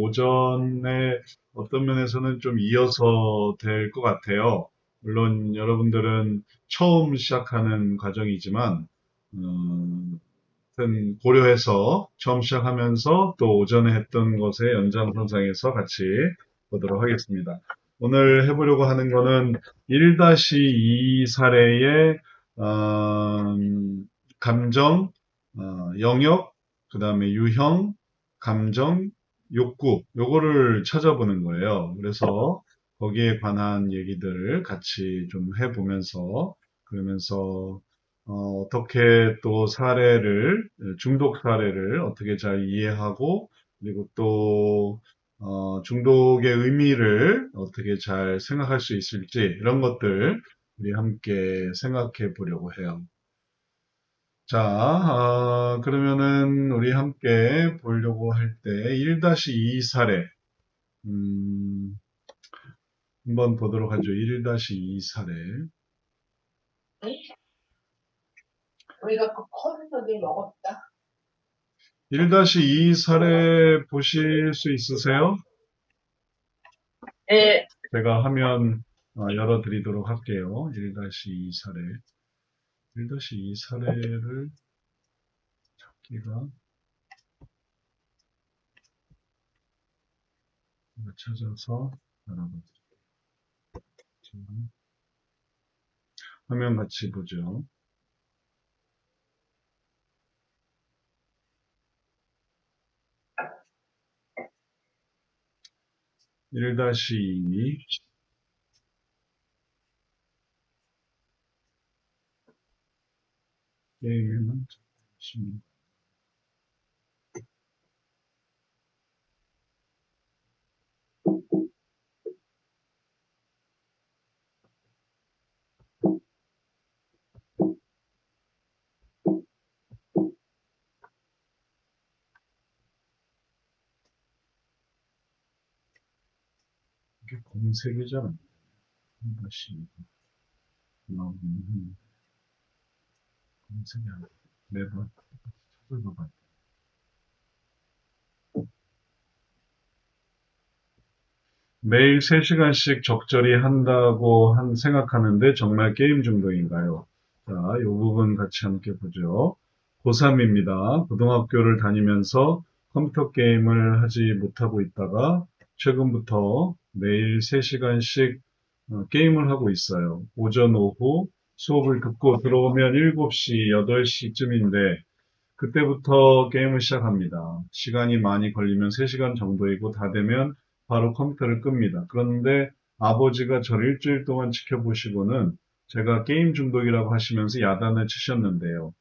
오전에 어떤 면에서는 좀 이어서 될 것 같아요. 물론 여러분들은 처음 시작하는 과정이지만, 하여튼 고려해서 처음 시작하면서 또 오전에 했던 것의 연장선상에서 같이 보도록 하겠습니다. 오늘 해보려고 하는 거는 1-2 사례의 감정, 영역, 그 다음에 유형, 감정, 욕구, 요거를 찾아보는 거예요. 그래서 거기에 관한 얘기들을 같이 좀 해보면서, 그러면서 어떻게 또 사례를, 중독 사례를 어떻게 잘 이해하고, 그리고 또, 중독의 의미를 어떻게 잘 생각할 수 있을지, 이런 것들 우리 함께 생각해 보려고 해요. 자, 그러면은 우리 함께 보려고 할 때 1-2 사례, 음, 한번 보도록 하죠. 1-2 사례. 우리가 그 콘서트를 먹었다. 1-2 사례 보실 수 있으세요? 예. 제가 화면 열어드리도록 할게요. 1-2 사례. 1-2 사례를 찾기가 찾아서 알아보죠. 화면 같이 보죠. 1-2 게임에는 이게 검색이 잘 안 돼요. 1-2 나오면 검색이 안 돼요. 매번 찾아봐봐요. 매일 3시간씩 적절히 한다고 생각하는데 정말 게임 중독인가요? 자, 이 부분 같이 함께 보죠. 고3입니다. 고등학교를 다니면서 컴퓨터 게임을 하지 못하고 있다가 최근부터 매일 3시간씩 게임을 하고 있어요. 오전, 오후 수업을 듣고 들어오면 7시, 8시쯤인데 그때부터 게임을 시작합니다. 시간이 많이 걸리면 3시간 정도이고 다 되면 바로 컴퓨터를 끕니다. 그런데 아버지가 저를 일주일 동안 지켜보시고는 제가 게임 중독이라고 하시면서 야단을 치셨는데요.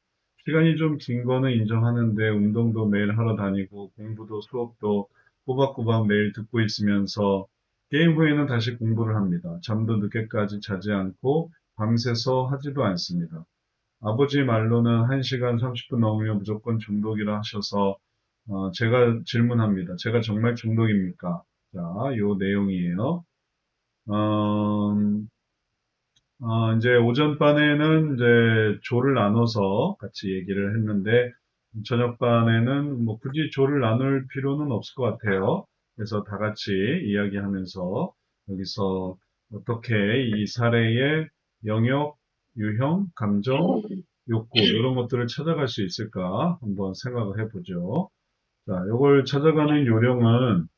시간이 좀 긴 거는 인정하는데 운동도 매일 하러 다니고 공부도 수업도 꼬박꼬박 매일 듣고 있으면서 게임 후에는 다시 공부를 합니다. 잠도 늦게까지 자지 않고 밤새서 하지도 않습니다. 아버지 말로는 1시간 30분 넘으면 무조건 중독이라 하셔서 제가 질문합니다. 제가 정말 중독입니까? 자, 요 내용이에요. 어, 이제 오전반에는 이제 조를 나눠서 같이 얘기를 했는데 저녁반에는 뭐 굳이 조를 나눌 필요는 없을 것 같아요. 그래서 다 같이 이야기하면서 여기서 어떻게 이 사례의 영역, 유형, 감정, 욕구 이런 것들을 찾아갈 수 있을까 한번 생각을 해보죠. 자, 이걸 찾아가는 요령은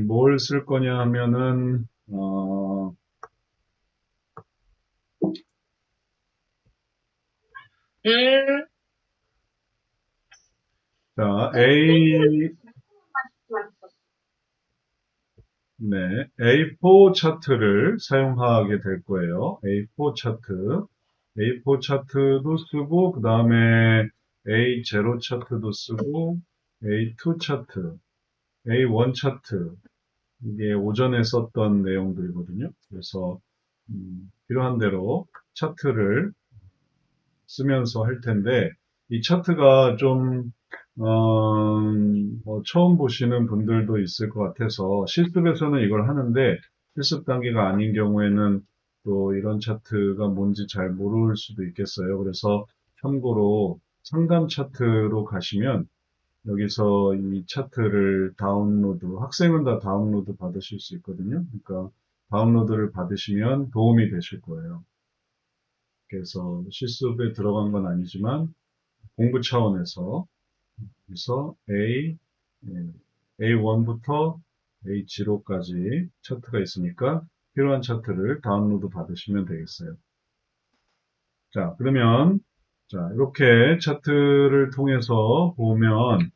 뭘 쓸 거냐 하면은 음. 자, A4 차트를 사용하게 될 거예요. A4 차트. A4 차트도 쓰고, 그 다음에 A0 차트도 쓰고, A2 차트, A1 차트. 이게 오전에 썼던 내용들이거든요. 그래서, 필요한 대로 차트를 쓰면서 할 텐데, 이 차트가 좀, 처음 보시는 분들도 있을 것 같아서 실습에서는 이걸 하는데 실습 단계가 아닌 경우에는 또 이런 차트가 뭔지 잘 모를 수도 있겠어요. 그래서 참고로 상담 차트로 가시면 여기서 이 차트를 학생은 다 다운로드 받으실 수 있거든요. 그러니까 다운로드를 받으시면 도움이 되실 거예요. 그래서 실습에 들어간 건 아니지만 공부 차원에서 그래서 A1부터 H5까지 차트가 있으니까 필요한 차트를 다운로드 받으시면 되겠어요. 자, 그러면 자, 이렇게 차트를 통해서 보면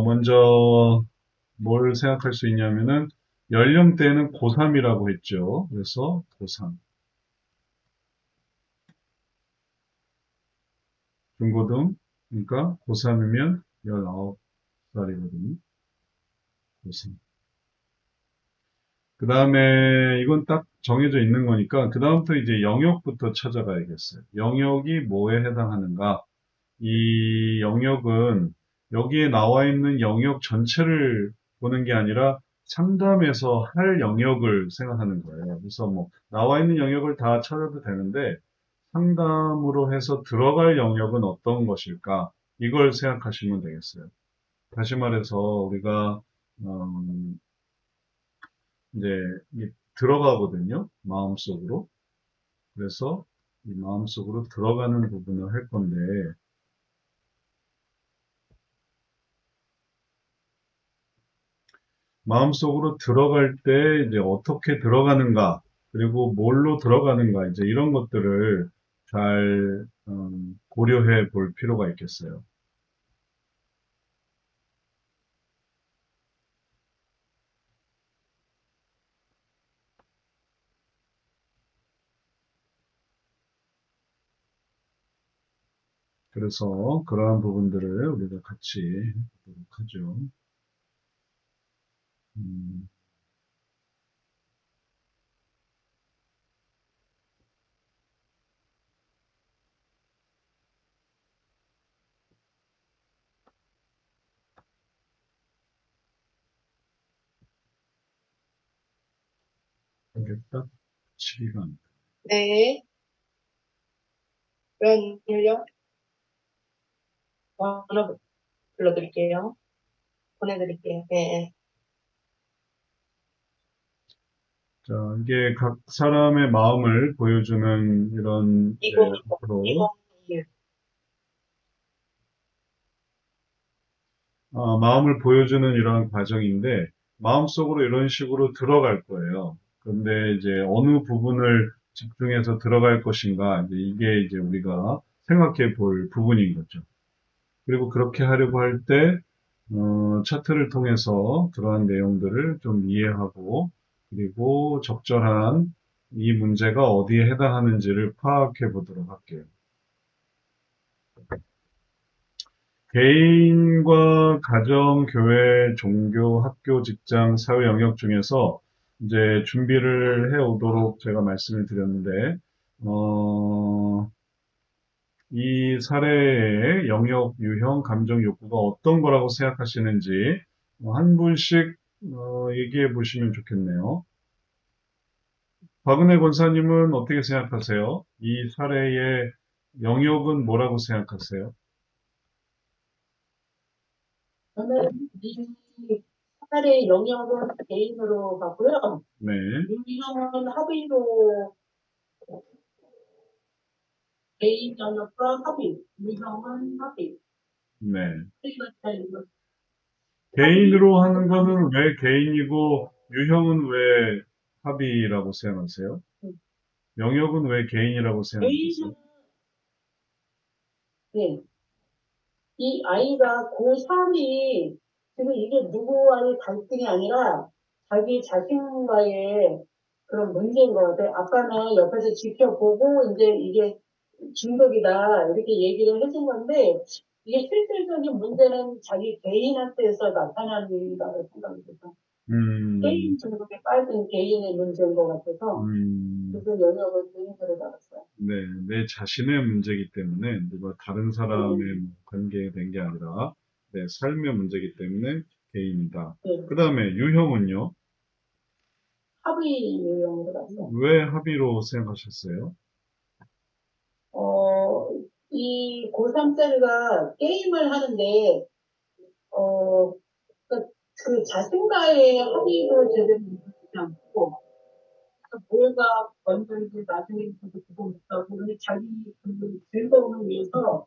먼저 뭘 생각할 수 있냐면은 연령대는 고3이라고 했죠. 그래서 고3, 중고등, 그러니까 고3이면 19살이거든요. 고3. 그 다음에 이건 딱 정해져 있는 거니까 그 다음부터 이제 영역부터 찾아가야겠어요. 영역이 뭐에 해당하는가? 이 영역은 여기에 나와 있는 영역 전체를 보는 게 아니라 상담에서 할 영역을 생각하는 거예요. 그래서 뭐 나와 있는 영역을 다 찾아도 되는데 상담으로 해서 들어갈 영역은 어떤 것일까? 이걸 생각하시면 되겠어요. 다시 말해서 우리가 이제 이게 들어가거든요. 마음속으로. 그래서 이 마음속으로 들어가는 부분을 할 건데 마음속으로 들어갈 때 이제 어떻게 들어가는가, 그리고 뭘로 들어가는가, 이제 이런 것들을 잘 고려해 볼 필요가 있겠어요. 그래서 그러한 부분들을 우리가 같이 해보도록 하죠. 음, 이게 딱 치기가 안 돼. 네. 웬일요? 번호 불러드릴게요. 보내드릴게요. 네. 자, 이게 각 사람의 마음을 보여주는 이런 이제 2020, 앞으로 2021. 마음을 보여주는 이러한 과정인데, 마음속으로 이런 식으로 들어갈 거예요. 그런데 이제 어느 부분을 집중해서 들어갈 것인가, 이제 이게 이제 우리가 생각해 볼 부분인 거죠. 그리고 그렇게 하려고 할 때, 차트를 통해서 그러한 내용들을 좀 이해하고, 그리고 적절한 이 문제가 어디에 해당하는지를 파악해 보도록 할게요. 개인과 가정, 교회, 종교, 학교, 직장, 사회 영역 중에서 이제 준비를 해 오도록 제가 말씀을 드렸는데, 이 사례의 영역, 유형, 감정, 욕구가 어떤 거라고 생각하시는지 한 분씩 얘기해 보시면 좋겠네요. 박은혜 권사님은 어떻게 생각하세요? 이 사례의 영역은 뭐라고 생각하세요? 저는 이 사례 영역은 개인으로 가고요. 네, 유형은 합의로, 개인 영역과 합의, 유형은 합의. 네. 합의가 잘 이루어져요. 개인으로 하는 거는 왜 개인이고 유형은 왜 합의라고 생각하세요? 영역은 왜 개인이라고 생각하세요? 개인은, 네, 이 아이가 고3이 지금 이게 누구와의 갈등이 아니라 자기 자신과의 그런 문제인 것 같아요. 아까는 옆에서 지켜보고 이제 이게 중독이다 이렇게 얘기를 해준 건데 이게 실질적인 문제는 자기 개인한테서 나타나는 일이라고 생각이 돼서 음, 게임 중독에 빠진 개인의 문제인 것 같아서 음, 그 영역을 개인으로 잡았어요. 네, 내 자신의 문제이기 때문에 누가 다른 사람의 네, 관계에 된 게 아니라 내 삶의 문제이기 때문에 개인이다. 네. 그 다음에 유형은요? 합의 유형으로 갔어요. 왜 합의로 생각하셨어요? 이 고3짜리가 게임을 하는데 어, 그 자신과의 합의도 제대로 이루어지지 않고, 뭐가 먼저인지 나중인지도 보고 못하고, 근데 자기 그 즐거움을 위해서,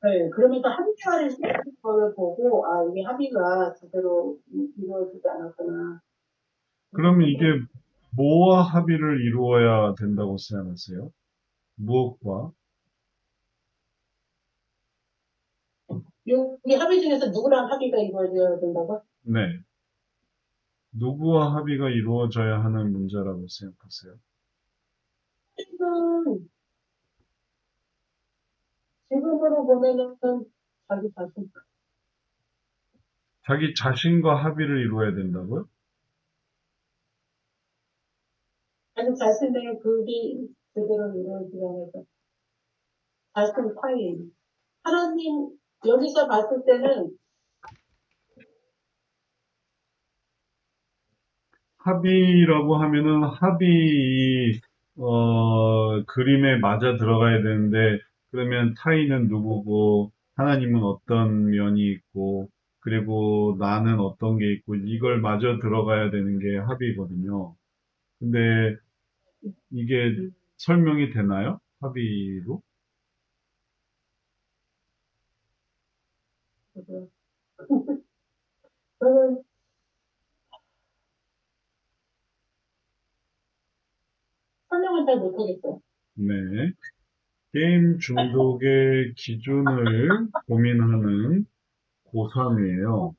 네, 그러면서 합의화를 시키는 거를 보고, 아, 이게 합의가 제대로 이루어지지 않았구나. 그러면 이게 뭐와 합의를 이루어야 된다고 생각하세요? 무엇과? 여기 합의 중에서 누구랑 합의가 이루어져야 된다고? 네. 누구와 합의가 이루어져야 하는 문제라고 생각하세요? 지금, 지금으로 보면은 자기 자신, 자기 자신과 합의를 이루어야 된다고요? 자기 자신의 그게 제대로 이루어지지 않아서 자신 타인. 하나님, 여기서 봤을 때는, 합의라고 하면은 합의, 그림에 맞아 들어가야 되는데, 그러면 타인은 누구고, 하나님은 어떤 면이 있고, 그리고 나는 어떤 게 있고, 이걸 맞아 들어가야 되는 게 합의거든요. 근데 이게 음, 설명이 되나요? 합의로? 그래서 저는 설명을 잘 못하겠어요. 네. 게임 중독의 기준을 고민하는 고3이에요.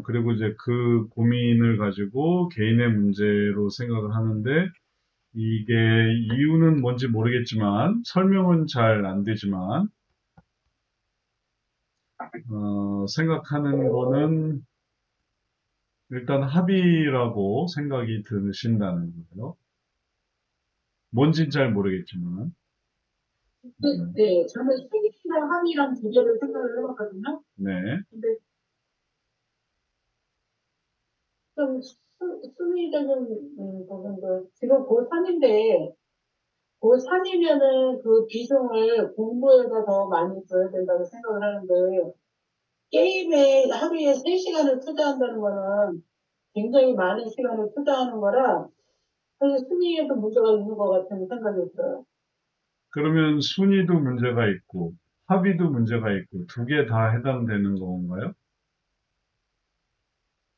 그리고 이제 그 고민을 가지고 개인의 문제로 생각을 하는데, 이게 이유는 뭔지 모르겠지만, 설명은 잘 안 되지만, 생각하는 거는 일단 합의라고 생각이 드신다는 거예요. 뭔진 잘 모르겠지만, 네, 저는 생일이랑 함이랑 두 개를 생각을 해봤거든요. 네. 근데 좀 수미적인 부분도 지금 고3인데 고3이면은 그 비중을 공부에다 더 많이 줘야 된다고 생각을 하는데 게임에 하루에 3시간을 투자한다는 거는 굉장히 많은 시간을 투자하는 거라 사실 수미에도 문제가 있는 것 같은 생각이 들어요. 그러면 순위도 문제가 있고, 합의도 문제가 있고, 두 개 다 해당되는 건가요?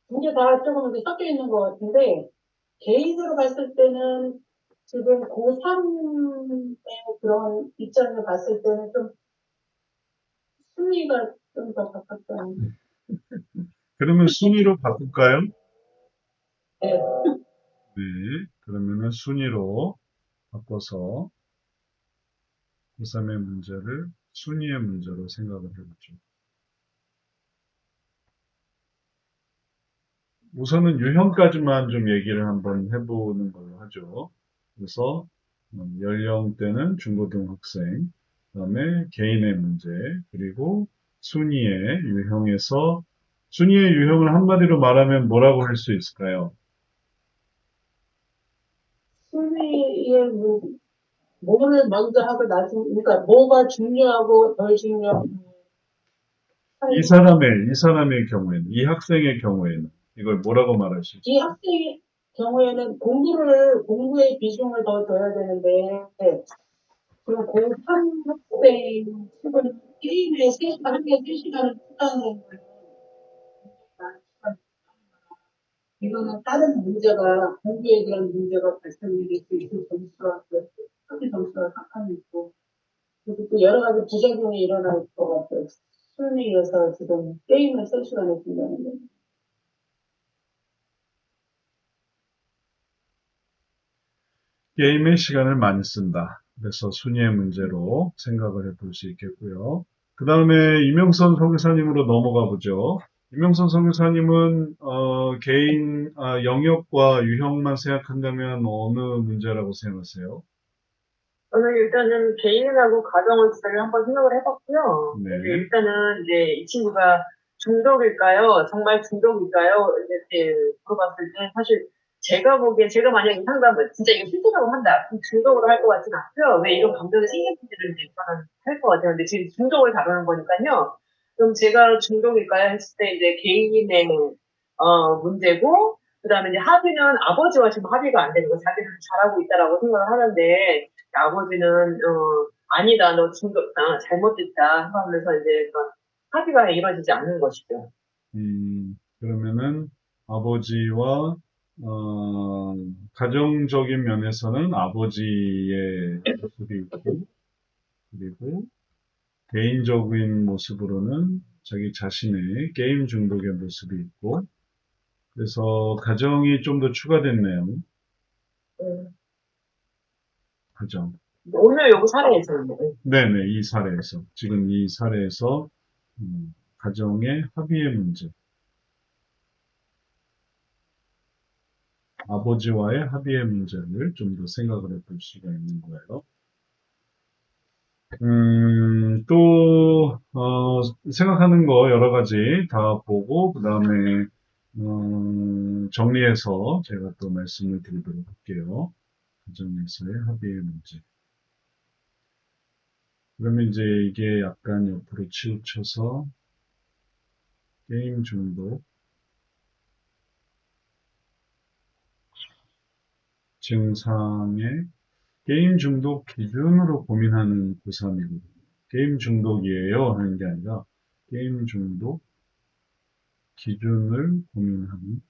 두 개 다 조금 이렇게 섞여 있는 것 같은데 개인으로 봤을 때는 지금 고3의 그런 입장을 봤을 때는 좀 순위가 좀 더 가깝다. 그러면 순위로 바꿀까요? 네. 네. 그러면은 순위로 바꿔서 고3의 문제를 순위의 문제로 생각을 해보죠. 우선은 유형까지만 좀 얘기를 한번 해보는 걸로 하죠. 그래서 연령대는 중고등학생, 그다음에 개인의 문제, 그리고 순위의 유형에서 순위의 유형을 한마디로 말하면 뭐라고 할 수 있을까요? 순위의 뭐를 먼저 하고 그러니까 뭐가 중요하고 덜 중요하고 이 사람의 경우에는, 이 학생의 경우에는 이걸 뭐라고 말할 수 이 있을까요? 학생의 경우에는 공부의 비중을 더 줘야 되는데 지금 고3 학생 지금 게임에 3시간, 하루에 3시간을 투자하는 거예요. 이거는 다른 문제가, 공부에 대한 문제가 발생될 수 있을 점수가, 크게 점수가 상관이 있고, 그리고 또 여러 가지 부작용이 일어날 것 같아요. 수능에 의해서 지금 게임을 3시간을 준다는 거. 게임에 시간을 많이 쓴다. 그래서 순위의 문제로 생각을 해볼 수 있겠고요. 그 다음에 이명선 선교사님으로 넘어가 보죠. 이명선 선교사님은 개인 영역과 유형만 생각한다면 어느 문제라고 생각하세요? 저는 일단은 개인하고 가정을 주제를 한번 생각을 해봤고요. 이제 네. 일단은 이제 이 친구가 중독일까요? 정말 중독일까요? 이제 물어봤을 때 사실 제가 보기엔 제가 만약 이 상담을 진짜 이거 실질적으로 한다. 그럼 중독으로 할 것 같진 않고요. 왜 이런 감정의 생리품들을 저는 할 것 같아요. 근데 지금 중독을 다루는 거니까요. 그럼 제가 중독일까요? 했을 때 이제 개인의 문제고 그다음에 이제 합의는 아버지와 지금 합의가 안 되는 거 자기는 잘하고 있다라고 생각을 하는데 아버지는 아니다 너 중독 잘못됐다 하면서 이제 합의가 이루어지지 않는 것이죠. 그러면은 아버지와 가정적인 면에서는 아버지의 모습이 있고, 그리고 개인적인 모습으로는 자기 자신의 게임 중독의 모습이 있고, 그래서 가정이 좀 더 추가됐네요. 음, 가정. 오늘 여기 사례에서는 네네, 이 사례에서. 지금 이 사례에서, 가정의 합의의 문제. 아버지와의 합의의 문제를 좀 더 생각을 해볼 수가 있는 거예요. 생각하는 거 여러 가지 다 보고, 그 다음에, 정리해서 제가 또 말씀을 드리도록 할게요. 가정에서의 합의의 문제. 그러면 이제 이게 약간 옆으로 치우쳐서, 게임 중독, 증상의 게임 중독 기준으로 고민하는 고3이고, 게임 중독이에요 하는 게 아니라, 게임 중독 기준을 고민하는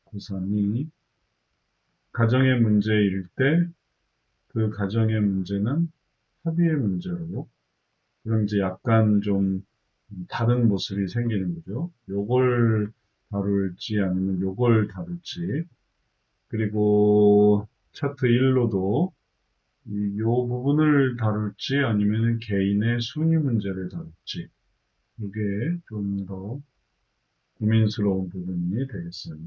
고3이 가정의 문제일 때, 그 가정의 문제는 합의의 문제로, 그럼 이제 약간 좀 다른 모습이 생기는 거죠. 요걸 다룰지 아니면 요걸 다룰지. 그리고 차트 1로도 요 부분을 다룰지 아니면 개인의 순위 문제를 다룰지. 이게 좀 더 고민스러운 부분이 되겠어요.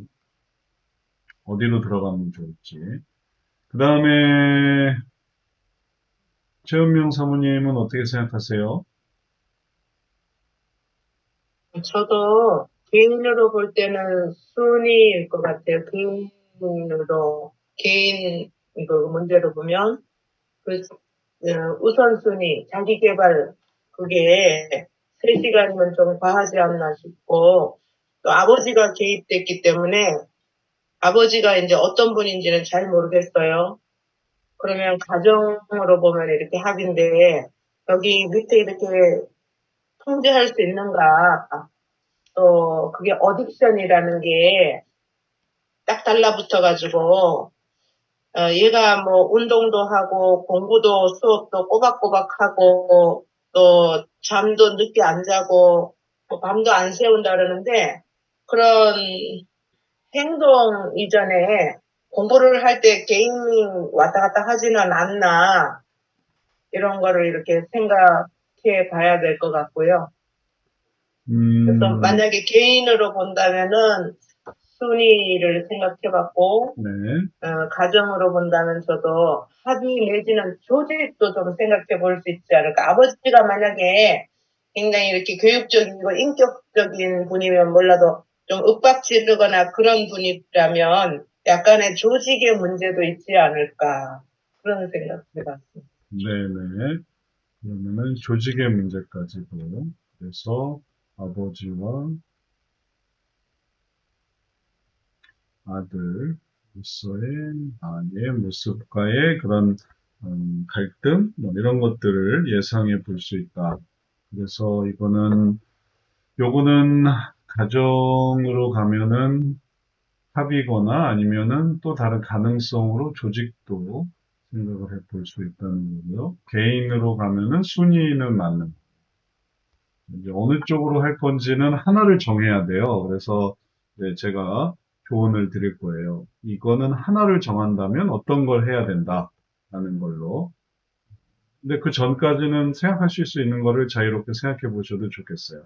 어디로 들어가면 좋을지. 그 다음에 최은명 사모님은 어떻게 생각하세요? 저도 개인으로 볼 때는 순위일 것 같아요. 개인 그 문제로 보면, 우선순위, 자기 개발, 그게 3시간이면 좀 과하지 않나 싶고, 또 아버지가 개입됐기 때문에, 아버지가 이제 어떤 분인지는 잘 모르겠어요. 그러면 가정으로 보면 이렇게 합인데, 여기 밑에 이렇게 통제할 수 있는가, 또 그게 어딕션이라는 게 딱 달라붙어가지고 얘가 뭐 운동도 하고 공부도 수업도 꼬박꼬박 하고 또 잠도 늦게 안 자고 뭐 밤도 안 새운다 그러는데 그런 행동 이전에 공부를 할 때 게임 왔다 갔다 하지는 않나 이런 거를 이렇게 생각해 봐야 될 것 같고요. 그래서 만약에 개인으로 본다면은 순위를 생각해봤고, 네. 가정으로 본다면 저도 합의 내지는 조직도 좀 생각해 볼 수 있지 않을까. 아버지가 만약에 굉장히 이렇게 교육적이고 인격적인 분이면 몰라도 좀 윽박지르거나 그런 분이라면 약간의 조직의 문제도 있지 않을까. 그런 생각 해봤습니다. 네네. 그러면은 조직의 문제까지도. 그래서 아버지와 아들로서의 아이의 모습과의 그런 갈등, 뭐 이런 것들을 예상해 볼 수 있다. 그래서 요거는 가정으로 가면은 합의거나 아니면은 또 다른 가능성으로 조직도 생각을 해 볼 수 있다는 거고요. 개인으로 가면은 순위는 맞는. 이제 어느 쪽으로 할 건지는 하나를 정해야 돼요. 그래서 이제 제가 조언을 드릴 거예요. 이거는 하나를 정한다면 어떤 걸 해야 된다라는 걸로. 근데 그 전까지는 생각하실 수 있는 거를 자유롭게 생각해 보셔도 좋겠어요.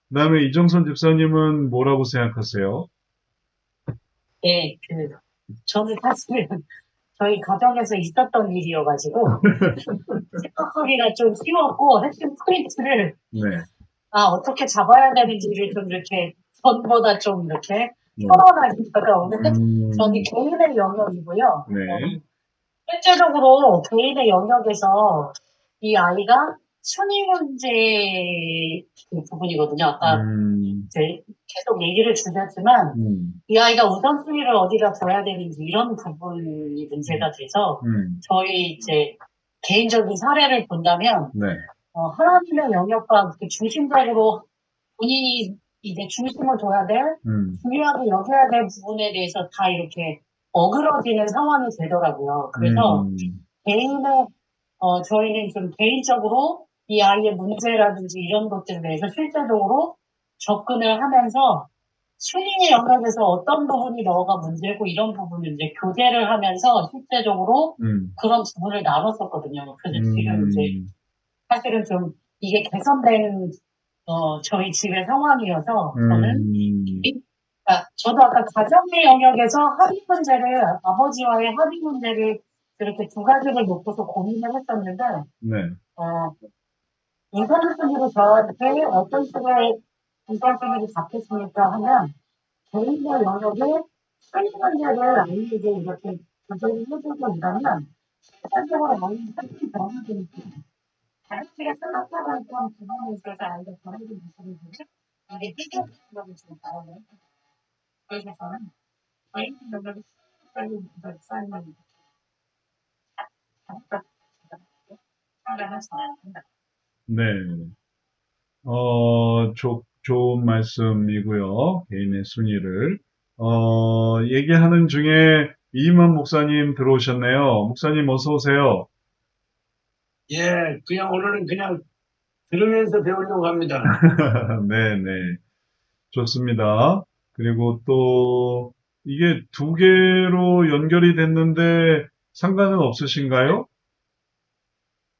그 다음에 이정선 집사님은 뭐라고 생각하세요? 예, 저는 사실은 저희 가정에서 있었던 일이어가지고, 생각하기가 좀 쉬웠고, 핵심 포인트를, 네. 어떻게 잡아야 되는지를 좀 이렇게, 전보다 좀 이렇게 네. 토론하기가 오늘 저는 음, 개인의 영역이고요. 네. 실제적으로 개인의 영역에서 이 아이가 순위 문제 그 부분이거든요. 아까 음, 이제 계속 얘기를 주셨지만 이 아이가 우선순위를 어디다 둬야 되는지 이런 부분이 문제가 돼서 저희 이제 개인적인 사례를 본다면 네. 하나님의 영역과 그렇게 중심적으로 본인이 이제 중심을 둬야 될 중요하게 여겨야 될 부분에 대해서 다 이렇게 어그러지는 상황이 되더라고요. 그래서 개인의 저희는 좀 개인적으로 이 아이의 문제라든지 이런 것들에 대해서 실제적으로 접근을 하면서 순위의 영역에서 어떤 부분이 너가 문제고 이런 부분을 이제 교제를 하면서 실제적으로 그런 부분을 나눴었거든요. 그래서 지금 이제 사실은 좀 이게 개선된 저희 집의 상황이어서 저는 저도 아까 가정의 영역에서 합의 문제를 아버지와의 합의 문제를 이렇게 두 가지를 놓고서 고민을 했었는데 네. 우선순위로 저한테 어떤 식의 우선순위를 잡혔습니까 하면 개인의 영역에 합의 문제를 아이에게 이렇게 조절을 해주고 이러면 실질적으로 아이는 삶이 변화되니까 자식들의 생각하는 그런 부분에 있어서 아이가 변화된 모습을 보면 이게 해결책이라고 지금 나오네요. 그래서 저는 개인 영역에 빨리 쌓이는 상담을 네. 좋은 말씀이고요. 개인의 순위를. 얘기하는 중에 이만 목사님 들어오셨네요. 목사님 어서 오세요. 예, 그냥 오늘은 그냥 들으면서 배우려고 합니다. 네네. 좋습니다. 그리고 또 이게 두 개로 연결이 됐는데 상관은 없으신가요?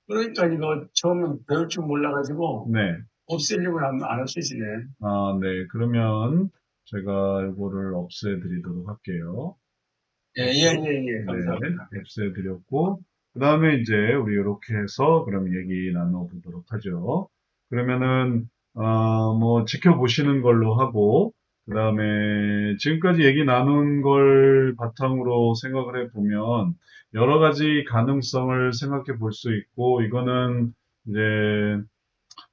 그러니까 이거 처음 배울 줄 몰라가지고 네. 없애려고 하면 안 없애지네. 아, 네. 그러면 제가 이거를 없애드리도록 할게요. 예, 예, 예, 예. 네, 감사합니다. 없애드렸고, 그 다음에 이제 우리 이렇게 해서 그럼 얘기 나눠보도록 하죠. 그러면은, 뭐, 지켜보시는 걸로 하고, 그 다음에 지금까지 얘기 나눈 걸 바탕으로 생각을 해보면, 여러 가지 가능성을 생각해 볼 수 있고, 이거는 이제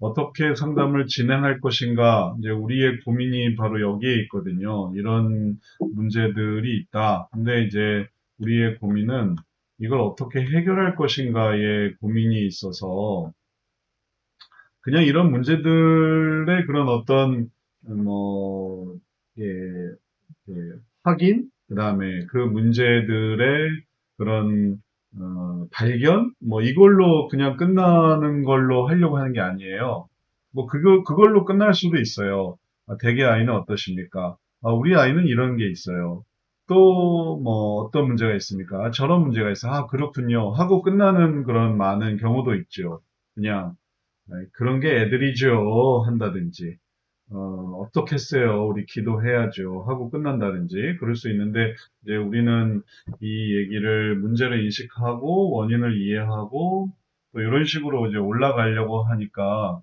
어떻게 상담을 진행할 것인가, 이제 우리의 고민이 바로 여기에 있거든요. 이런 문제들이 있다. 근데 이제 우리의 고민은 이걸 어떻게 해결할 것인가에 고민이 있어서 그냥 이런 문제들의 그런 어떤 뭐 예, 예, 확인, 그다음에 그 문제들의 그런 발견, 뭐 이걸로 그냥 끝나는 걸로 하려고 하는 게 아니에요. 뭐 그걸로 끝날 수도 있어요. 대개 아이는 어떠십니까? 우리 아이는 이런 게 있어요. 또 뭐 어떤 문제가 있습니까? 저런 문제가 있어. 그렇군요. 하고 끝나는 그런 많은 경우도 있죠. 그냥 그런 게 애들이죠. 한다든지. 어떻게 했어요? 우리 기도해야죠. 하고 끝난다든지, 그럴 수 있는데, 이제 우리는 이 얘기를, 문제를 인식하고, 원인을 이해하고, 또 이런 식으로 이제 올라가려고 하니까,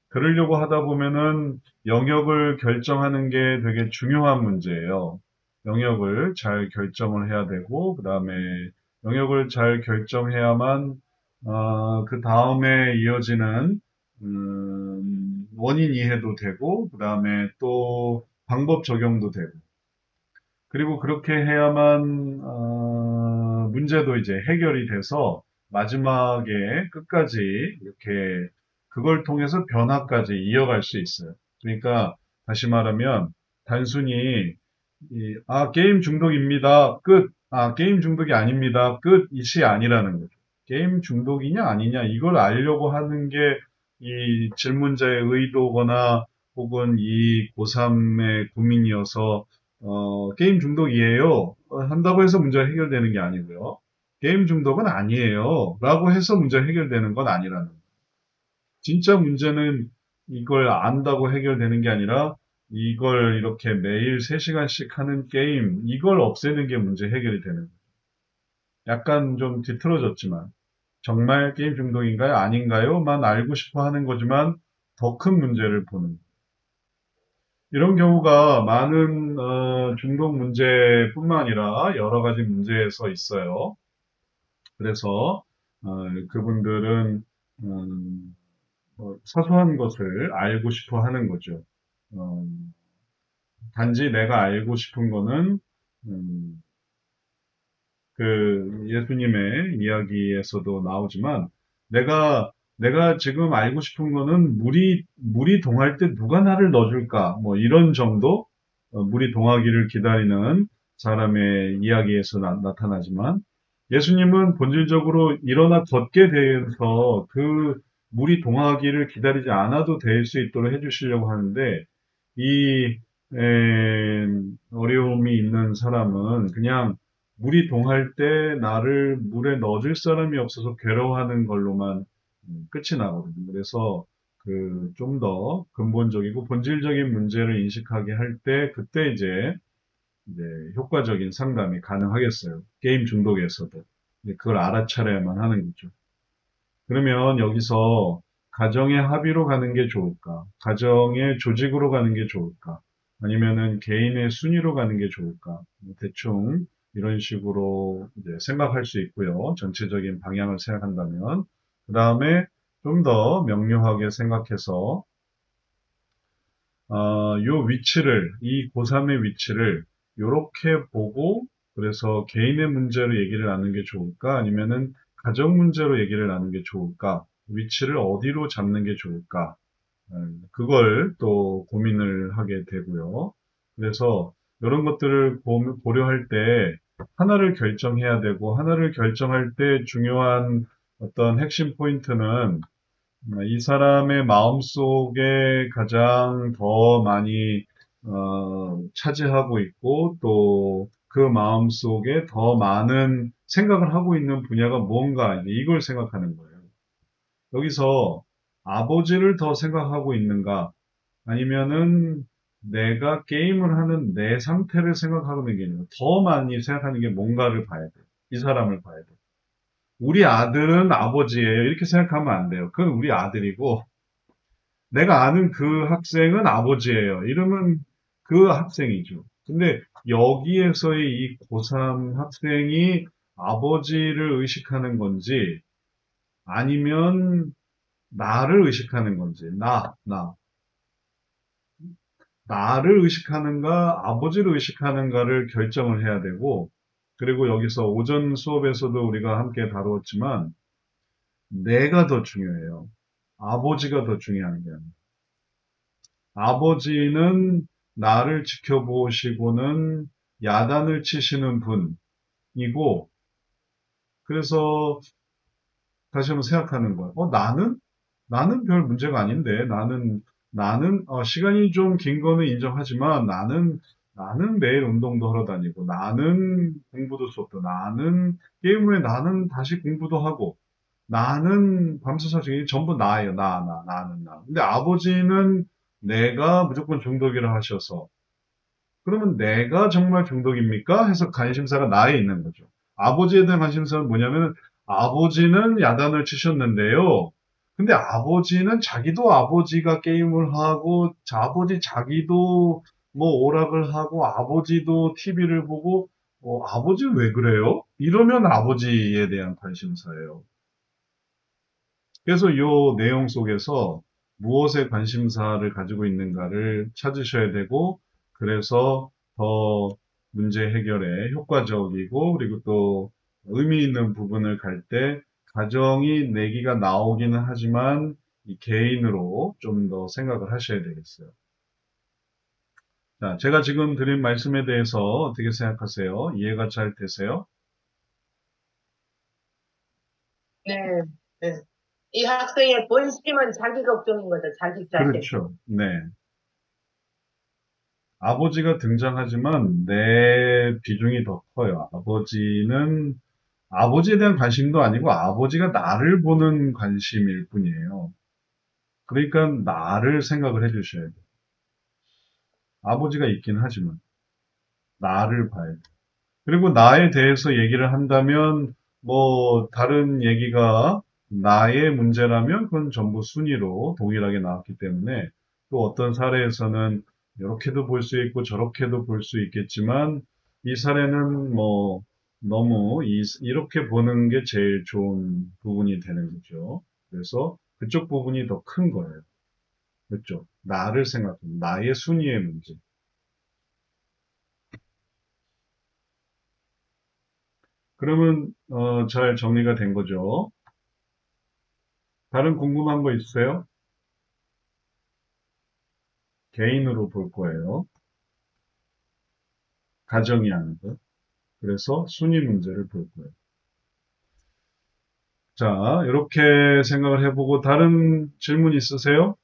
그러려고 하다 보면은 영역을 결정하는 게 되게 중요한 문제예요. 영역을 잘 결정을 해야 되고, 그 다음에 영역을 잘 결정해야만, 그 다음에 이어지는, 원인 이해도 되고, 그 다음에 또 방법 적용도 되고, 그리고 그렇게 해야만, 문제도 이제 해결이 돼서 마지막에 끝까지 이렇게 그걸 통해서 변화까지 이어갈 수 있어요. 그러니까 다시 말하면 단순히 게임 중독입니다. 끝. 게임 중독이 아닙니다. 끝이 아니라는 거죠. 게임 중독이냐 아니냐 이걸 알려고 하는 게 이 질문자의 의도거나 혹은 이 고3의 고민이어서 게임 중독이에요. 한다고 해서 문제가 해결되는 게 아니고요. 게임 중독은 아니에요. 라고 해서 문제가 해결되는 건 아니라는 거예요. 진짜 문제는 이걸 안다고 해결되는 게 아니라 이걸 이렇게 매일 3시간씩 하는 게임, 이걸 없애는 게 문제 해결이 되는 거예요. 약간 좀 뒤틀어졌지만, 정말 게임 중독인가요? 아닌가요? 만 알고 싶어 하는 거지만, 더 큰 문제를 보는. 이런 경우가 많은 중독 문제뿐만 아니라 여러 가지 문제에서 있어요. 그래서 그분들은 사소한 것을 알고 싶어 하는 거죠. 어, 단지 내가 알고 싶은 거는 음, 그 예수님의 이야기에서도 나오지만 내가 지금 알고 싶은 거는 물이 동할 때 누가 나를 넣어줄까? 뭐 이런 정도 물이 동하기를 기다리는 사람의 이야기에서 나타나지만 예수님은 본질적으로 일어나 걷게 돼서 그 물이 동하기를 기다리지 않아도 될 수 있도록 해주시려고 하는데 이 어려움이 있는 사람은 그냥 물이 동할 때 나를 물에 넣어줄 사람이 없어서 괴로워하는 걸로만 끝이 나거든요. 그래서 그 좀 더 근본적이고 본질적인 문제를 인식하게 할 때 그때 이제 효과적인 상담이 가능하겠어요. 게임 중독에서도. 그걸 알아차려야만 하는 거죠. 그러면 여기서 가정의 합의로 가는 게 좋을까? 가정의 조직으로 가는 게 좋을까? 아니면은 개인의 순위로 가는 게 좋을까? 대충 이런 식으로 이제 생각할 수 있고요. 전체적인 방향을 생각한다면. 그 다음에 좀 더 명료하게 생각해서, 요 위치를, 이 고3의 위치를 요렇게 보고, 그래서 개인의 문제로 얘기를 나누는 게 좋을까? 아니면은 가정 문제로 얘기를 나누는 게 좋을까? 위치를 어디로 잡는 게 좋을까? 그걸 또 고민을 하게 되고요. 그래서 이런 것들을 고려할 때 하나를 결정해야 되고, 하나를 결정할 때 중요한 어떤 핵심 포인트는 이 사람의 마음속에 가장 더 많이 차지하고 있고 또 그 마음속에 더 많은 생각을 하고 있는 분야가 뭔가 이걸 생각하는 거예요. 여기서 아버지를 더 생각하고 있는가 아니면은 내가 게임을 하는 내 상태를 생각하고 있는 게 아니라 더 많이 생각하는 게 뭔가를 봐야 돼요. 이 사람을 봐야 돼요. 우리 아들은 아버지예요. 이렇게 생각하면 안 돼요. 그건 우리 아들이고 내가 아는 그 학생은 아버지예요. 이러면 그 학생이죠. 근데 여기에서의 이 고3 학생이 아버지를 의식하는 건지 아니면 나를 의식하는 건지, 나를 의식하는가, 아버지를 의식하는가를 결정을 해야 되고, 그리고 여기서 오전 수업에서도 우리가 함께 다루었지만, 내가 더 중요해요. 아버지가 더 중요한 게 아니에요. 아버지는 나를 지켜보시고는 야단을 치시는 분이고, 그래서 다시 한번 생각하는 거예요. 나는 별 문제가 아닌데, 시간이 좀 긴 거는 인정하지만, 나는 매일 운동도 하러 다니고, 나는 공부도 수업도, 나는 게임 후에 나는 다시 공부도 하고, 나는 밤새 사실 전부 나예요. 나는 나. 근데 아버지는 내가 무조건 중독이라 하셔서, 그러면 내가 정말 중독입니까? 해서 관심사가 나에 있는 거죠. 아버지에 대한 관심사는 뭐냐면 아버지는 야단을 치셨는데요. 근데 아버지는 자기도 아버지가 게임을 하고 아버지 자기도 뭐 오락을 하고 아버지도 TV를 보고 아버지 왜 그래요? 이러면 아버지에 대한 관심사예요. 그래서 이 내용 속에서 무엇에 관심사를 가지고 있는가를 찾으셔야 되고, 그래서 더 문제 해결에 효과적이고, 그리고 또 의미 있는 부분을 갈 때, 가정이 내기가 나오기는 하지만, 이 개인으로 좀 더 생각을 하셔야 되겠어요. 자, 제가 지금 드린 말씀에 대해서 어떻게 생각하세요? 이해가 잘 되세요? 네, 네. 이 학생의 본심은 자기 걱정인 거죠, 자기 자신. 그렇죠. 네. 아버지가 등장하지만 내 비중이 더 커요. 아버지에 대한 관심도 아니고 아버지가 나를 보는 관심일 뿐이에요. 그러니까 나를 생각을 해주셔야 돼요. 아버지가 있긴 하지만 나를 봐야 돼요. 그리고 나에 대해서 얘기를 한다면 뭐 다른 얘기가 나의 문제라면 그건 전부 순위로 동일하게 나왔기 때문에 또 어떤 사례에서는 이렇게도 볼 수 있고 저렇게도 볼 수 있겠지만 이 사례는 뭐 너무 이렇게 보는 게 제일 좋은 부분이 되는 거죠. 그래서 그쪽 부분이 더 큰 거예요. 그쪽 나를 생각하는 나의 순위의 문제. 그러면 잘 정리가 된 거죠. 다른 궁금한 거 있으세요? 개인으로 볼 거예요. 가정이 아니고. 그래서 순위 문제를 볼 거예요. 자, 이렇게 생각을 해보고 다른 질문 있으세요?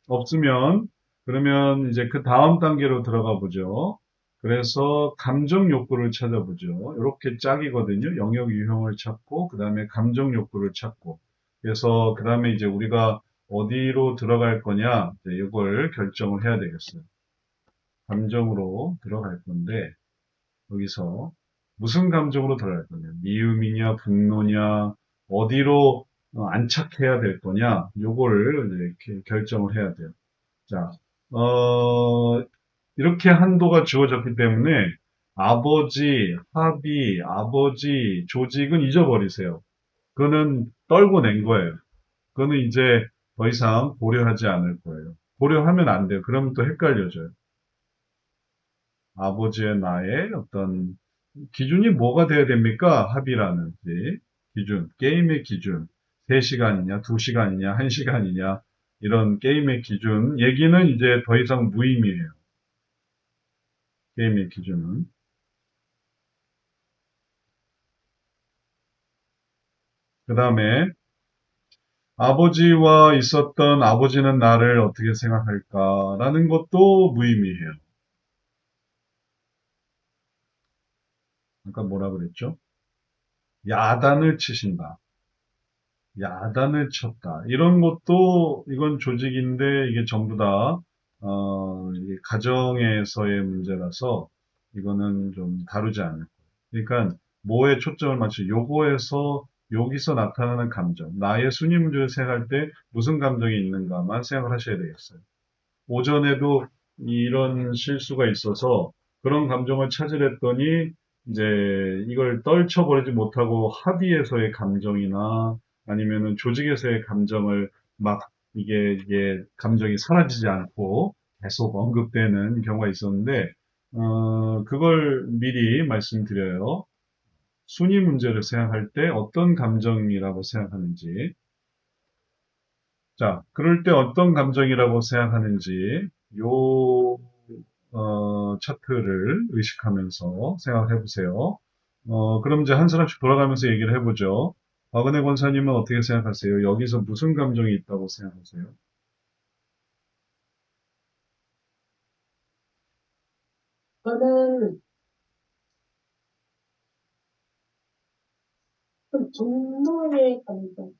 없으면 그러면 이제 그 다음 단계로 들어가 보죠. 그래서 감정 욕구를 찾아보죠. 이렇게 짝이거든요. 영역 유형을 찾고 그 다음에 감정 욕구를 찾고 그래서 그 다음에 이제 우리가 어디로 들어갈 거냐 이걸 결정을 해야 되겠어요. 감정으로 들어갈 건데 여기서 무슨 감정으로 들어갈 거냐 미움이냐 분노냐 어디로 안착해야 될 거냐 요거를 이렇게 결정을 해야 돼요. 자, 이렇게 한도가 주어졌기 때문에 아버지, 합의, 아버지, 조직은 잊어버리세요. 그거는 떨고 낸 거예요. 그거는 이제 더 이상 고려하지 않을 거예요. 고려하면 안 돼요. 그러면 또 헷갈려져요. 아버지의 나의 어떤 기준이 뭐가 돼야 됩니까? 합의라는 기준, 게임의 기준. 3시간이냐, 2시간이냐, 1시간이냐, 이런 게임의 기준. 얘기는 이제 더 이상 무의미해요. 게임의 기준은. 그 다음에 아버지와 있었던 아버지는 나를 어떻게 생각할까라는 것도 무의미해요. 아까 뭐라 그랬죠? 야단을 치신다. 야단을 쳤다. 이런 것도 이건 조직인데 이게 전부 다 이게 가정에서의 문제라서 이거는 좀 다루지 않을 거예요. 그러니까 뭐에 초점을 요거에서 여기서 나타나는 감정, 나의 순위 문제를 생각할 때 무슨 감정이 있는가만 생각을 하셔야 되겠어요. 오전에도 이런 실수가 있어서 그런 감정을 찾으랬더니 이제 이걸 떨쳐버리지 못하고 합의에서의 감정이나 아니면은 조직에서의 감정을 막 이게 감정이 사라지지 않고 계속 언급되는 경우가 있었는데 그걸 미리 말씀드려요. 순위 문제를 생각할 때 어떤 감정이라고 생각하는지 자, 그럴 때 어떤 감정이라고 생각하는지 요 차트를 의식하면서 생각해 보세요. 그럼 이제 한 사람씩 돌아가면서 얘기를 해보죠. 박은혜 권사님은 어떻게 생각하세요? 여기서 무슨 감정이 있다고 생각하세요? 저는 좀 분노의 감정.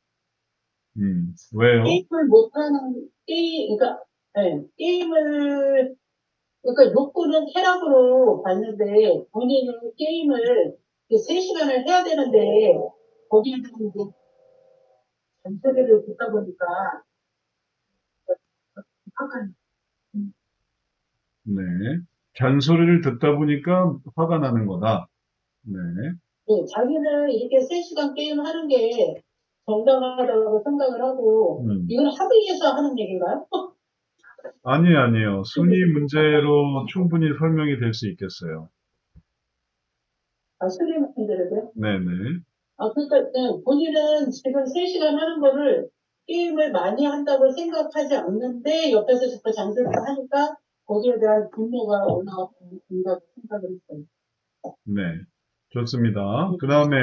왜요? 게임을 못하는, 그러니까, 네, 그러니까 욕구는 쾌락으로 봤는데, 본인은 게임을 3시간을 해야 되는데, 거기에 대한 이제 잔소리를 듣다 보니까, 화가 네. 잔소리를 듣다 보니까 화가 나는 거다. 네. 네, 자기는 이렇게 3시간 게임 하는 게 정당하다고 생각을 하고, 이건 합의해서 하는 얘기인가요? 아니에요. 순위 문제로 충분히 설명이 될 수 있겠어요. 아, 수리 문제로요? 네네. 아, 그러니까, 네, 본인은 지금 3시간 하는 거를 게임을 많이 한다고 생각하지 않는데, 옆에서 자꾸 잔소리를 하니까, 거기에 대한 분노가 올라가는 생각을 했어요. 네. 좋습니다. 그 다음에,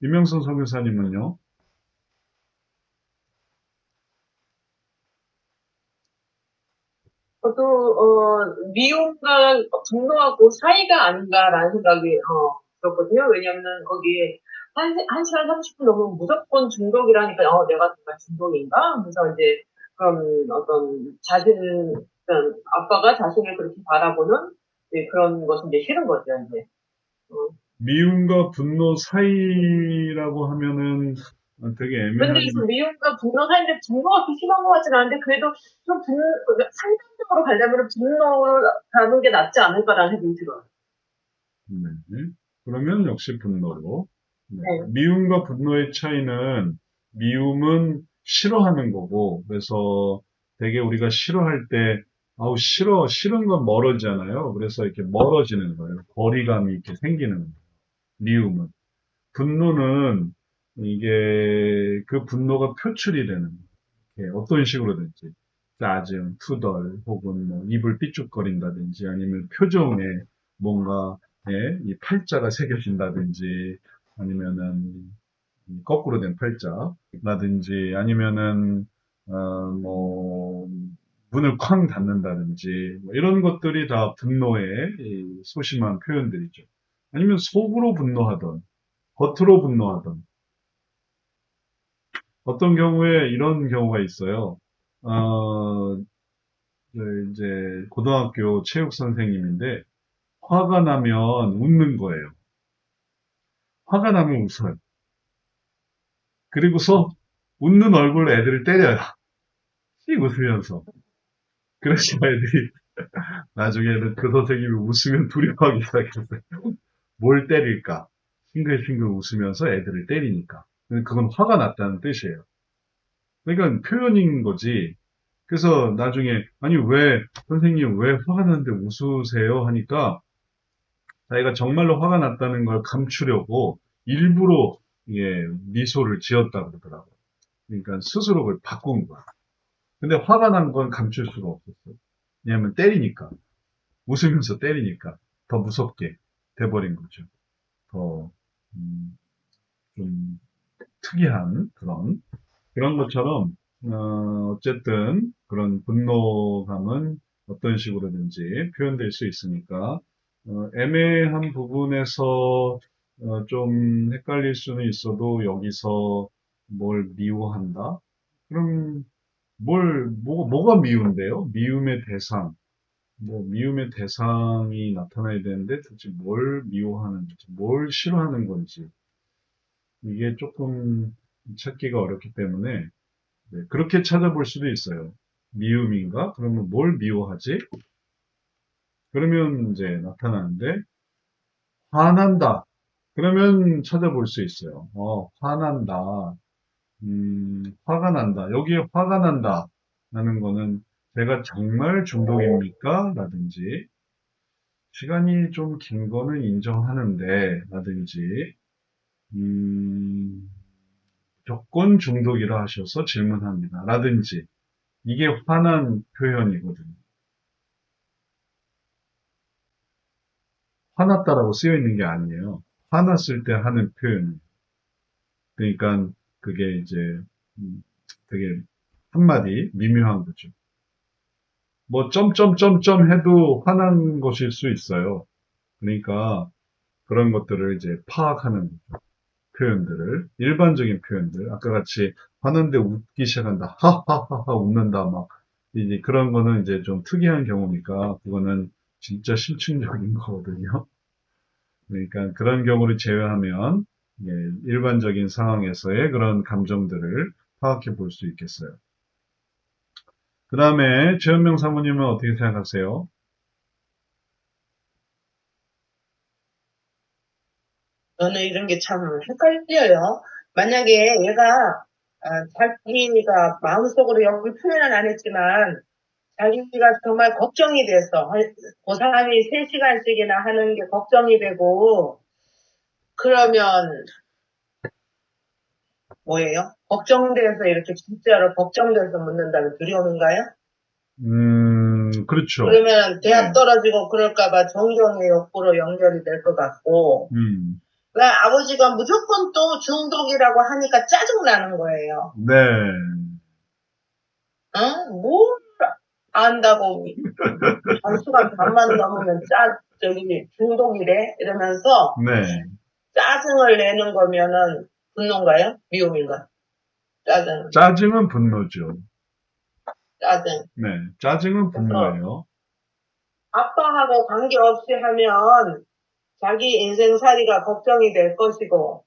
이명선 선교사님은요? 저도 미움과 분노가 그 사이가 아닌가라는 생각이 들었거든요. 왜냐면은 거기에 한 시간 30분 넘으면 무조건 중독이라니까 내가 정말 중독인가? 하면서 이제 그런 어떤 어떤 아빠가 자신을 그렇게 바라보는 그런 것은 이제 싫은 거죠, 이제. 미움과 분노 사이라고 하면은, 되게 근데 애매한, 이 미움과 분노 사이인데 분노가 그렇게 심한 것 같지는 않은데 그래도 좀 상담적으로 가려면 분노를 가는 게 낫지 않을까라는 생각이 들어요. 네. 그러면 역시 분노로. 네. 네. 미움과 분노의 차이는 미움은 싫어하는 거고, 그래서 되게 우리가 싫어할 때, 아우, 싫은 건 멀어지잖아요. 그래서 이렇게 멀어지는 거예요. 거리감이 이렇게 생기는 거예요. 미움은. 분노는 이게 그 분노가 표출이 되는 거예요. 이렇게 어떤 식으로든지. 짜증, 투덜, 혹은 뭐 입을 삐죽거린다든지 아니면 표정에 뭔가 예, 이 팔자가 새겨진다든지 아니면은 거꾸로 된 팔자라든지 아니면은 뭐 문을 쾅 닫는다든지 뭐 이런 것들이 다 분노의 이 소심한 표현들이죠. 아니면 속으로 분노하던 겉으로 분노하던 어떤 경우에 이런 경우가 있어요. 어, 이제 고등학교 체육 선생님인데 화가 나면 웃는 거예요. 화가 나면 웃어요. 그리고서 웃는 얼굴로 애들을 때려요. 씩 웃으면서. 그래서 애들이 나중에는 그 선생님이 웃으면 두려워하기 시작했어요. 뭘 때릴까? 싱글싱글 웃으면서 애들을 때리니까. 그건 화가 났다는 뜻이에요. 그러니까 표현인 거지. 그래서 나중에 아니 왜 선생님 왜 화가 났는데 웃으세요? 하니까 자기가 정말로 화가 났다는 걸 감추려고 일부러 이게 미소를 지었다 그러더라고요. 그러니까 스스로 그걸 바꾼 거야. 근데 화가 난 건 감출 수가 없었어요. 왜냐하면 때리니까. 웃으면서 때리니까 더 무섭게 돼버린 거죠. 더, 좀 특이한 그런 것처럼, 어쨌든 그런 분노감은 어떤 식으로든지 표현될 수 있으니까, 애매한 부분에서 좀 헷갈릴 수는 있어도 여기서 뭘 미워한다? 그럼 뭐가 미운데요? 미움의 대상. 미움의 대상이 나타나야 되는데 도대체 뭘 미워하는 건지, 뭘 싫어하는 건지, 이게 조금 찾기가 어렵기 때문에, 네, 그렇게 찾아볼 수도 있어요. 미움인가? 그러면 뭘 미워하지? 그러면 이제 나타나는데, 화난다. 그러면 찾아볼 수 있어요. 화난다. 화가 난다. 여기에 화가 난다. 라는 거는 제가 정말 중독입니까? 라든지, 시간이 좀 긴 거는 인정하는데, 라든지, 무조건 중독이라 하셔서 질문합니다. 라든지, 이게 화난 표현이거든요. 화났다라고 쓰여 있는 게 아니에요. 화났을 때 하는 표현이에요. 그러니까 그게 이제 되게 한마디 미묘한 거죠. 뭐 점점점점 해도 화난 것일 수 있어요. 그러니까 그런 것들을 이제 파악하는 거죠. 표현들을 일반적인 표현들 아까 같이 화난데 웃기 시작한다 하하하하 웃는다 막 이제 그런 거는 이제 좀 특이한 경우니까 그거는 진짜 심층적인 거거든요. 그러니까 그런 경우를 제외하면 예, 일반적인 상황에서의 그런 감정들을 파악해 볼 수 있겠어요. 그 다음에 최현명 사모님은 어떻게 생각하세요? 저는 이런 게 참 헷갈려요. 만약에 얘가 자기가 마음속으로 여기 표현은 안 했지만 자기가 정말 걱정이 돼서 고3이 3시간씩이나 하는 게 걱정이 되고 그러면 뭐예요? 걱정돼서 이렇게 진짜로 걱정돼서 묻는다는 두려움인가요? 그렇죠. 그러면 대학 네. 떨어지고 그럴까봐 존경의 욕구로 연결이 될 것 같고 왜 아버지가 무조건 또 중독이라고 하니까 짜증나는 거예요. 네. 뭘 안다고 단수가 반만 넘으면 중독이래? 이러면서 네. 짜증을 내는 거면은 분노인가요? 미움인가? 짜증. 짜증은 분노죠. 짜증. 네. 짜증은 분노예요. 아빠하고 관계없이 하면 자기 인생살이가 걱정이 될 것이고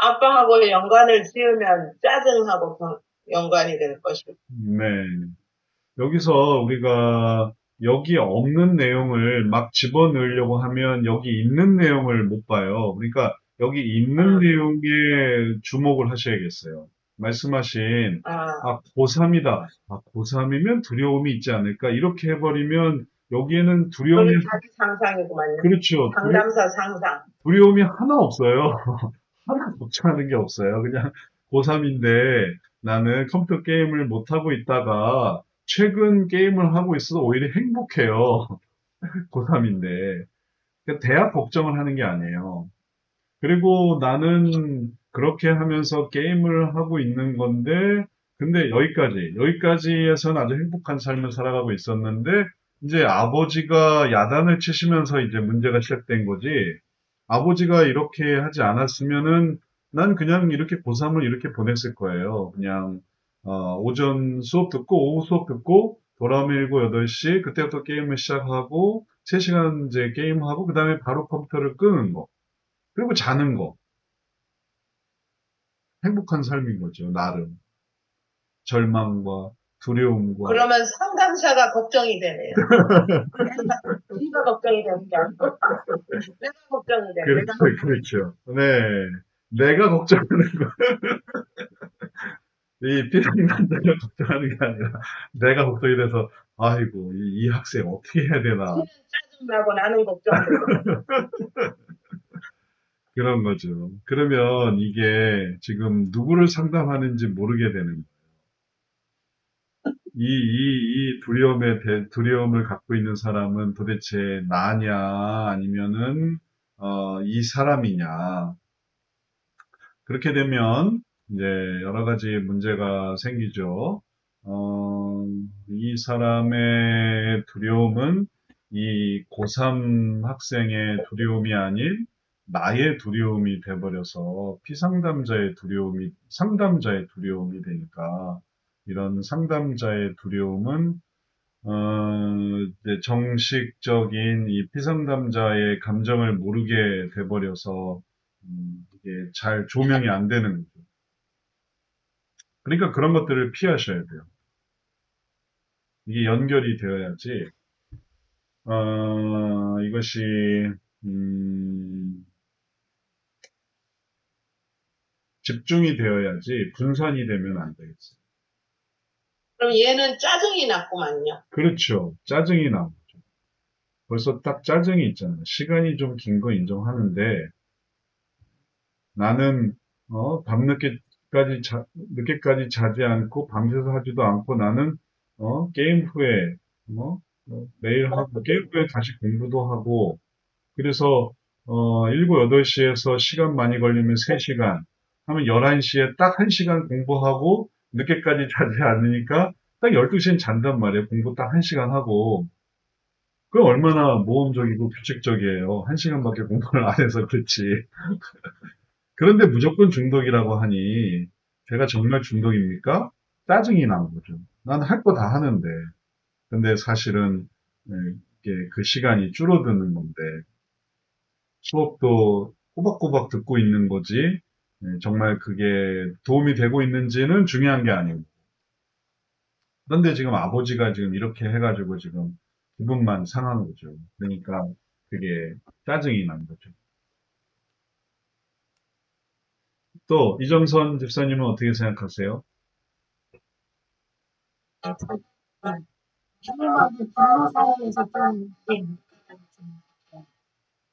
아빠하고 연관을 지으면 짜증하고 연관이 될 것이고. 네. 여기서 우리가 여기 없는 내용을 막 집어넣으려고 하면 여기 있는 내용을 못 봐요. 그러니까 여기 있는 내용에 주목을 하셔야겠어요. 말씀하신 고3이다. 고3이면 두려움이 있지 않을까? 이렇게 해버리면 여기에는 두려움이 그건 자기 상상이구만요. 그렇죠. 상담사 상상. 두려움이 하나 없어요. 하나 걱정하는 게 없어요. 그냥 고3인데 나는 컴퓨터 게임을 못하고 있다가 최근 게임을 하고 있어서 오히려 행복해요. 고3인데. 대학 걱정을 하는 게 아니에요. 그리고 나는 그렇게 하면서 게임을 하고 있는 건데, 근데 여기까지에서는 아주 행복한 삶을 살아가고 있었는데, 이제 아버지가 야단을 치시면서 이제 문제가 시작된 거지, 아버지가 이렇게 하지 않았으면은 난 그냥 이렇게 고3을 이렇게 보냈을 거예요. 그냥, 오전 수업 듣고, 오후 수업 듣고, 돌아오면 7, 8시, 그때부터 게임을 시작하고, 3시간 이제 게임하고, 그 다음에 바로 컴퓨터를 끄는 거. 그리고 자는 거. 행복한 삶인 거죠, 나름. 절망과 두려움과. 그러면 상담사가 걱정이 되네요. 네가 걱정이 되는 게 아니고 내가 걱정이 돼. 그렇죠. 네. 내가 걱정하는 거. 이 피상난자가 걱정하는 게 아니라 내가 걱정이 돼서, 아이고, 이 학생 어떻게 해야 되나. 짜증나고 나는 걱정되고. 그런 거죠. 그러면 이게 지금 누구를 상담하는지 모르게 되는 거예요. 이 두려움을 갖고 있는 사람은 도대체 나냐, 아니면은, 이 사람이냐. 그렇게 되면, 이제, 여러 가지 문제가 생기죠. 이 사람의 두려움은 이 고3 학생의 두려움이 아닌 나의 두려움이 돼버려서 상담자의 두려움이 되니까, 이런 상담자의 두려움은 이제 정식적인 이 피상담자의 감정을 모르게 돼버려서 이게 잘 조명이 안 되는 거죠. 그러니까 그런 것들을 피하셔야 돼요. 이게 연결이 되어야지 이것이 집중이 되어야지 분산이 되면 안 되겠어요. 그럼 얘는 짜증이 났구만요. 그렇죠. 짜증이 나오죠. 벌써 딱 짜증이 있잖아요. 시간이 좀 긴 거 인정하는데 나는 늦게까지 자지 않고 밤새서 하지도 않고 나는 게임 후에 매일 하고 게임 후에 다시 공부도 하고 그래서 7, 8시에서 시간 많이 걸리면 3시간 하면 11시에 딱 1시간 공부하고 늦게까지 자지 않으니까 딱 12시엔 잔단 말이에요. 공부 딱 1시간 하고 그 얼마나 모험적이고 규칙적이에요. 1시간밖에 공부를 안 해서 그렇지. 그런데 무조건 중독이라고 하니 제가 정말 중독입니까? 짜증이 나는 거죠. 난 할 거 다 하는데. 근데 사실은 네, 이게 그 시간이 줄어드는 건데 수업도 꼬박꼬박 듣고 있는 거지 정말 그게 도움이 되고 있는지는 중요한 게 아니고. 그런데 지금 아버지가 지금 이렇게 해가지고 지금 기분만 상한 거죠. 그러니까 그게 짜증이 난 거죠. 또 이정선 집사님은 어떻게 생각하세요? 주님하고 부모 사이에서 좀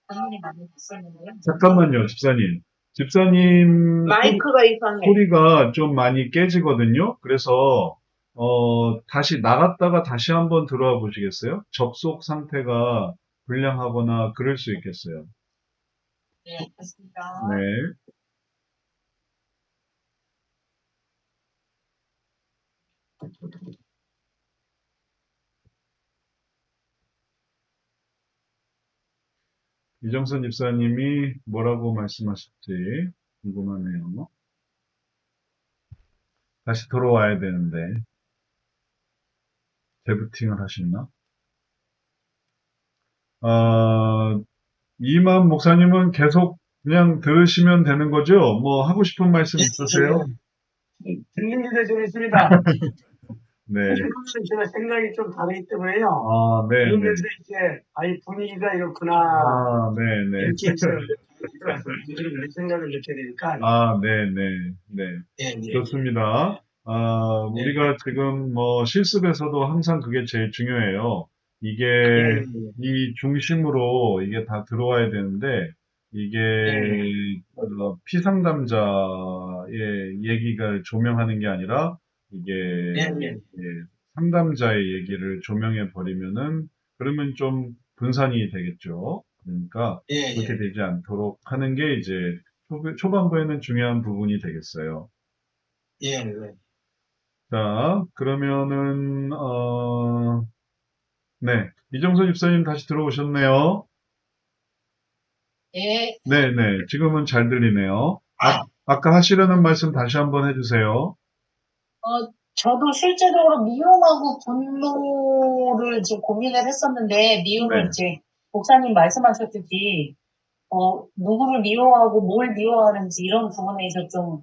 고민이 많이 됐었는데요. 잠깐만요, 집사님. 집사님 마이크가 이상해. 소리가 좀 많이 깨지거든요. 그래서 다시 나갔다가 다시 한번 들어와 보시겠어요? 접속 상태가 불량하거나 그럴 수 있겠어요. 네, 그렇습니다. 네. 이정선 집사님이 뭐라고 말씀하실지 궁금하네요. 다시 들어와야 되는데 재부팅을 하셨나? 이만 목사님은 계속 그냥 들으시면 되는 거죠? 뭐 하고 싶은 말씀 있으세요? 듣는 게 더 재밌습니다. 네. 들으면 제가 생각이 좀 다르기 때문에요. 아, 네, 네. 들으면서 이제, 이 분위기가 이렇구나. 아, 네, 네. 이렇게 해서 내 생각을 느껴야 되니까. 아, 네, 네, 네. 예, 예. 좋습니다. 우리가 지금 뭐 실습에서도 항상 그게 제일 중요해요. 이게 예, 예. 이 중심으로 이게 다 들어와야 되는데 이게 피상담자의 얘기가 조명하는 게 아니라 이게 예, 예. 상담자의 얘기를 조명해 버리면은 그러면 좀 분산이 되겠죠. 그러니까 예, 그렇게 예. 되지 않도록 하는 게 이제 초반부에는 중요한 부분이 되겠어요. 예, 예. 자, 그러면은, 네. 이정선 집사님 다시 들어오셨네요. 예, 네네. 지금은 잘 들리네요. 아까 하시려는 말씀 다시 한번 해주세요. 저도 실제적으로 미움하고 분노를 좀 고민을 했었는데, 미움은 네. 이제, 목사님 말씀하셨듯이, 누구를 미워하고 뭘 미워하는지 이런 부분에서 좀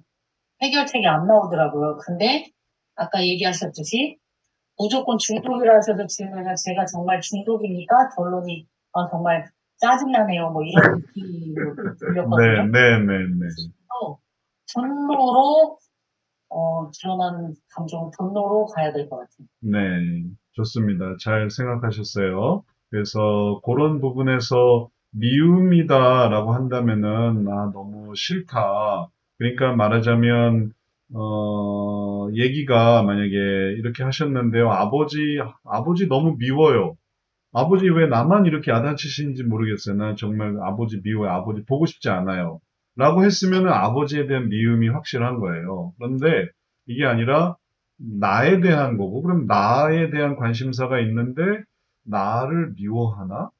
해결책이 안 나오더라고요. 근데, 아까 얘기하셨듯이, 무조건 중독이라 하셔도 지금 제가 정말 중독이니까 결론이, 정말 짜증나네요. 뭐 이런 느낌으로 네, 들렸거든요. 네, 네, 네. 분노로, 드러나는 감정은 분노로 가야 될 것 같아요. 네. 좋습니다. 잘 생각하셨어요. 그래서 그런 부분에서 미움이다라고 한다면은, 너무 싫다. 그러니까 말하자면, 얘기가 만약에 이렇게 하셨는데요. 아버지 너무 미워요. 아버지 왜 나만 이렇게 야단치시는지 모르겠어요. 난 정말 아버지 미워요. 아버지 보고 싶지 않아요. 라고 했으면 아버지에 대한 미움이 확실한 거예요. 그런데 이게 아니라 나에 대한 거고, 그럼 나에 대한 관심사가 있는데 나를 미워하나?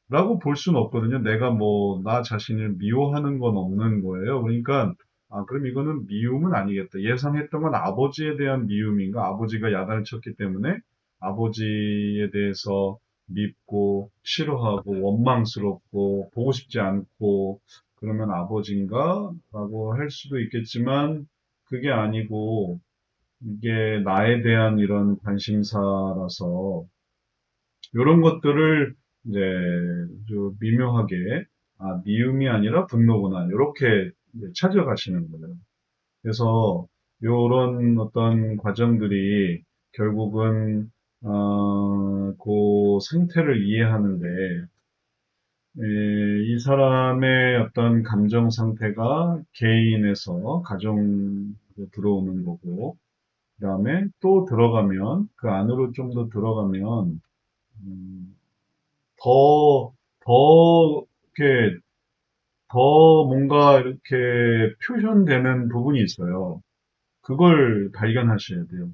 라고 볼 수는 없거든요. 내가 뭐, 나 자신을 미워하는 건 없는 거예요. 그러니까, 그럼 이거는 미움은 아니겠다. 예상했던 건 아버지에 대한 미움인가? 아버지가 야단을 쳤기 때문에 아버지에 대해서 밉고, 싫어하고, 원망스럽고, 보고 싶지 않고, 그러면 아버지인가? 라고 할 수도 있겠지만, 그게 아니고, 이게 나에 대한 이런 관심사라서, 이런 것들을 이제 아주 미묘하게 미움이 아니라 분노구나 이렇게 찾아가시는 거예요. 그래서 이런 어떤 과정들이 결국은 그 상태를 이해하는데 이 사람의 어떤 감정 상태가 개인에서 가정으로 들어오는 거고 그 다음에 또 들어가면 그 안으로 좀 더 들어가면 음, 더, 이렇게, 더 뭔가 이렇게 표현되는 부분이 있어요. 그걸 발견하셔야 돼요.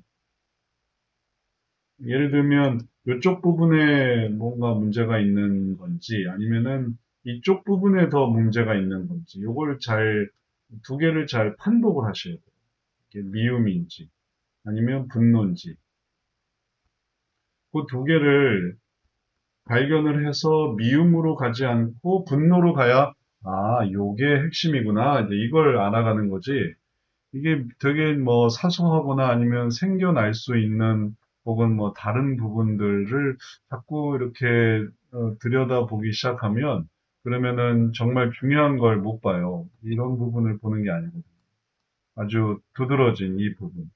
예를 들면, 이쪽 부분에 뭔가 문제가 있는 건지, 아니면은 이쪽 부분에 더 문제가 있는 건지, 두 개를 잘 판독을 하셔야 돼요. 이게 미움인지, 아니면 분노인지. 그 두 개를 발견을 해서 미움으로 가지 않고 분노로 가야 요게 핵심이구나. 이제 이걸 알아가는 거지. 이게 되게 뭐 사소하거나 아니면 생겨날 수 있는 혹은 뭐 다른 부분들을 자꾸 이렇게 들여다보기 시작하면 그러면은 정말 중요한 걸 못 봐요. 이런 부분을 보는 게 아니고 아주 두드러진 이 부분.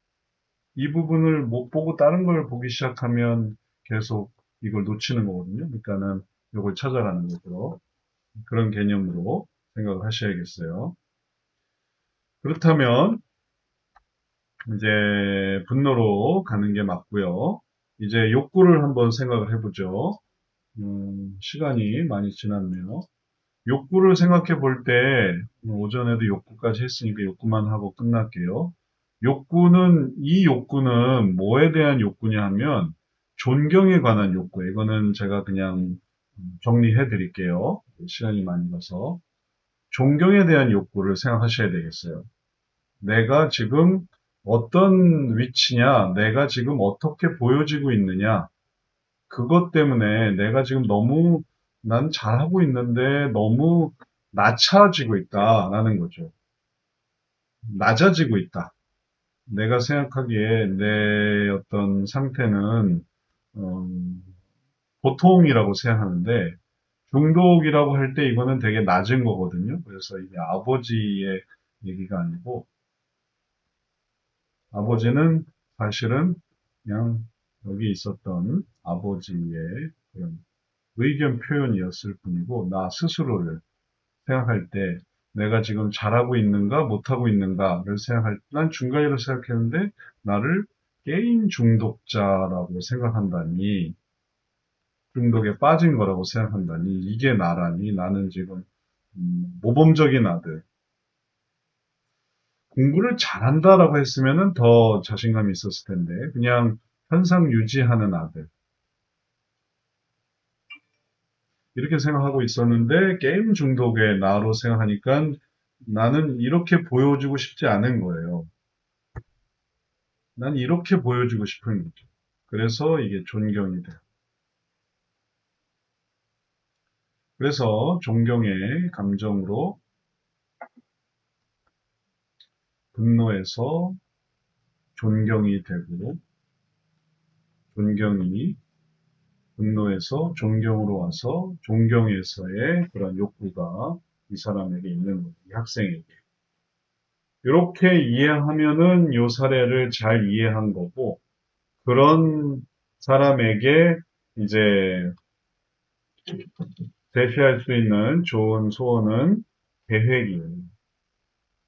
이 부분을 못 보고 다른 걸 보기 시작하면 계속 이걸 놓치는 거거든요. 그러니까는 이걸 찾아가는 거죠. 그런 개념으로 생각을 하셔야겠어요. 그렇다면 이제 분노로 가는 게 맞고요. 이제 욕구를 한번 생각을 해보죠. 시간이 많이 지났네요. 욕구를 생각해 볼 때, 오전에도 욕구까지 했으니까 욕구만 하고 끝날게요. 이 욕구는 뭐에 대한 욕구냐 하면, 존경에 관한 욕구. 이거는 제가 그냥 정리해 드릴게요. 시간이 많이 가서. 존경에 대한 욕구를 생각하셔야 되겠어요. 내가 지금 어떤 위치냐, 내가 지금 어떻게 보여지고 있느냐, 그것 때문에 내가 지금 난 잘하고 있는데 너무 낮춰지고 있다라는 거죠. 낮아지고 있다. 내가 생각하기에 내 어떤 상태는 보통이라고 생각하는데 중독이라고 할 때 이거는 되게 낮은 거거든요. 그래서 이게 아버지의 얘기가 아니고 아버지는 사실은 그냥 여기 있었던 아버지의 그런 의견 표현이었을 뿐이고 나 스스로를 생각할 때 내가 지금 잘하고 있는가 못하고 있는가를 생각할 때 난 중간이라고 생각했는데 나를 게임 중독자라고 생각한다니 중독에 빠진 거라고 생각한다니 이게 나라니 나는 지금 모범적인 아들 공부를 잘한다라고 했으면은 더 자신감이 있었을 텐데 그냥 현상 유지하는 아들 이렇게 생각하고 있었는데 게임 중독의 나로 생각하니까 나는 이렇게 보여주고 싶지 않은 거예요. 난 이렇게 보여주고 싶은 거죠. 그래서 이게 존경이 돼요. 그래서 존경의 감정으로 분노에서 존경이 되고 존경이 분노에서 존경으로 와서 존경에서의 그런 욕구가 이 사람에게 있는 거예요. 이 학생에게. 이렇게 이해하면은 이 사례를 잘 이해한 거고 그런 사람에게 이제 제시할 수 있는 좋은 소원은 계획이에요.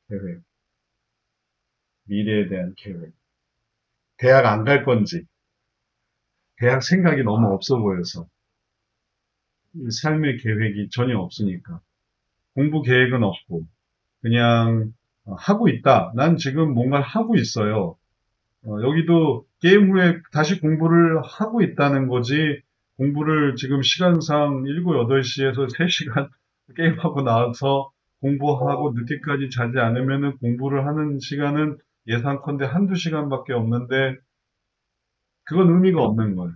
계획. 미래에 대한 계획. 대학 안 갈 건지, 대학 생각이 너무 없어 보여서, 삶의 계획이 전혀 없으니까, 공부 계획은 없고, 그냥 하고 있다. 난 지금 뭔가를 하고 있어요. 여기도 게임 후에 다시 공부를 하고 있다는 거지, 공부를 지금 시간상 7, 8시에서 3시간 게임하고 나와서 공부하고 늦게까지 자지 않으면은 공부를 하는 시간은 예상컨대 한두 시간밖에 없는데, 그건 의미가 없는 거예요.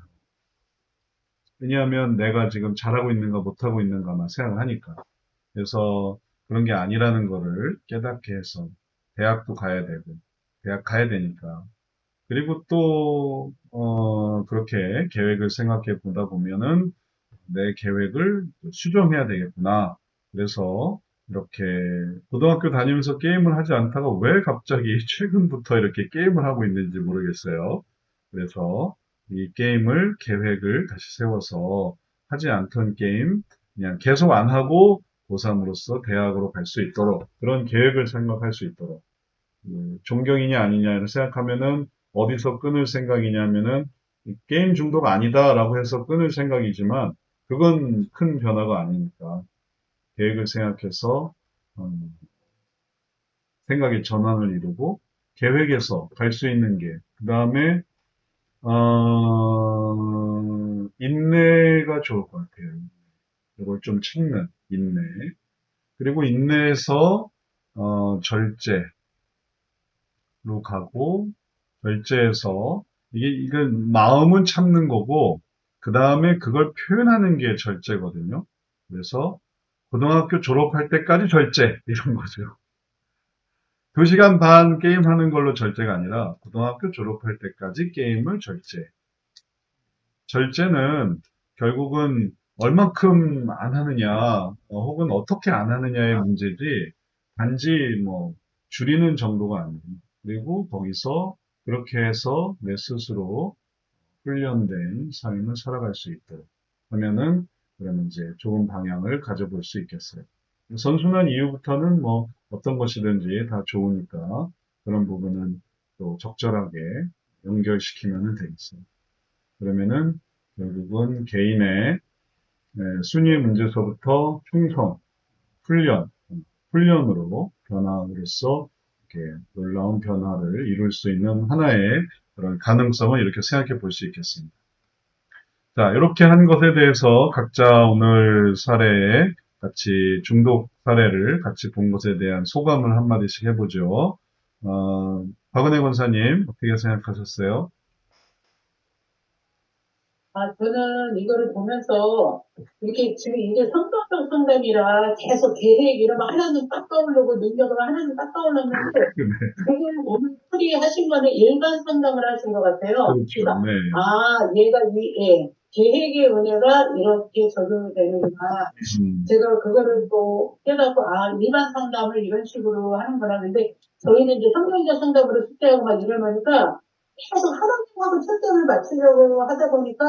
왜냐하면 내가 지금 잘하고 있는가 못하고 있는가만 생각을 하니까. 그래서 그런 게 아니라는 거를 깨닫게 해서 대학도 가야 되고, 대학 가야 되니까. 그리고 또, 그렇게 계획을 생각해 보다 보면은 내 계획을 수정해야 되겠구나. 그래서 이렇게 고등학교 다니면서 게임을 하지 않다가 왜 갑자기 최근부터 이렇게 게임을 하고 있는지 모르겠어요. 그래서 이 게임을 계획을 다시 세워서 하지 않던 게임 그냥 계속 안 하고 고3으로서 대학으로 갈 수 있도록 그런 계획을 생각할 수 있도록 존경이냐 아니냐를 생각하면은 어디서 끊을 생각이냐면은 게임 중독 아니다라고 해서 끊을 생각이지만 그건 큰 변화가 아니니까 계획을 생각해서 생각의 전환을 이루고 계획에서 갈 수 있는 게 그 다음에 인내가 좋을 것 같아요. 이걸 좀 찾는 인내 그리고 인내에서 절제로 가고 절제해서 이건 마음은 참는 거고 그 다음에 그걸 표현하는 게 절제거든요. 그래서 고등학교 졸업할 때까지 절제 이런 거죠. 2시간 반 게임하는 걸로 절제가 아니라 고등학교 졸업할 때까지 게임을 절제. 절제는 결국은 얼만큼 안 하느냐 혹은 어떻게 안 하느냐의 문제지 단지 뭐 줄이는 정도가 아니에요. 그리고 거기서 그렇게 해서 내 스스로 훈련된 삶을 살아갈 수 있도록 하면은 그러면 이제 좋은 방향을 가져볼 수 있겠어요. 선순환 이후부터는 뭐 어떤 것이든지 다 좋으니까 그런 부분은 또 적절하게 연결시키면 되겠어요. 그러면은 결국은 개인의 순위의 문제서부터 충성, 훈련으로 변화로서 이렇게 놀라운 변화를 이룰 수 있는 하나의 그런 가능성을 이렇게 생각해 볼 수 있겠습니다. 자, 이렇게 한 것에 대해서 각자 오늘 사례에 같이 중독 사례를 같이 본 것에 대한 소감을 한마디씩 해보죠. 박은혜 권사님, 어떻게 생각하셨어요? 저는 이거를 보면서 이렇게 지금 이제 성격적 상담이라 계속 계획 이러면 하나는 딱 떠오르고 능력으로 하나는 딱 떠올랐는데 지금 오늘 풀이하신 거는 일반 상담을 하신 것 같아요. 그렇죠. 그러니까 네. 얘가 계획의 은혜가 이렇게 적용이 되는구나. 제가 그거를 또 깨닫고 일반 상담을 이런 식으로 하는구나. 근데 저희는 이제 성경적 상담으로 숙제하고 막 이러니까 계속 하나님하고 초점을 맞추려고 하다 보니까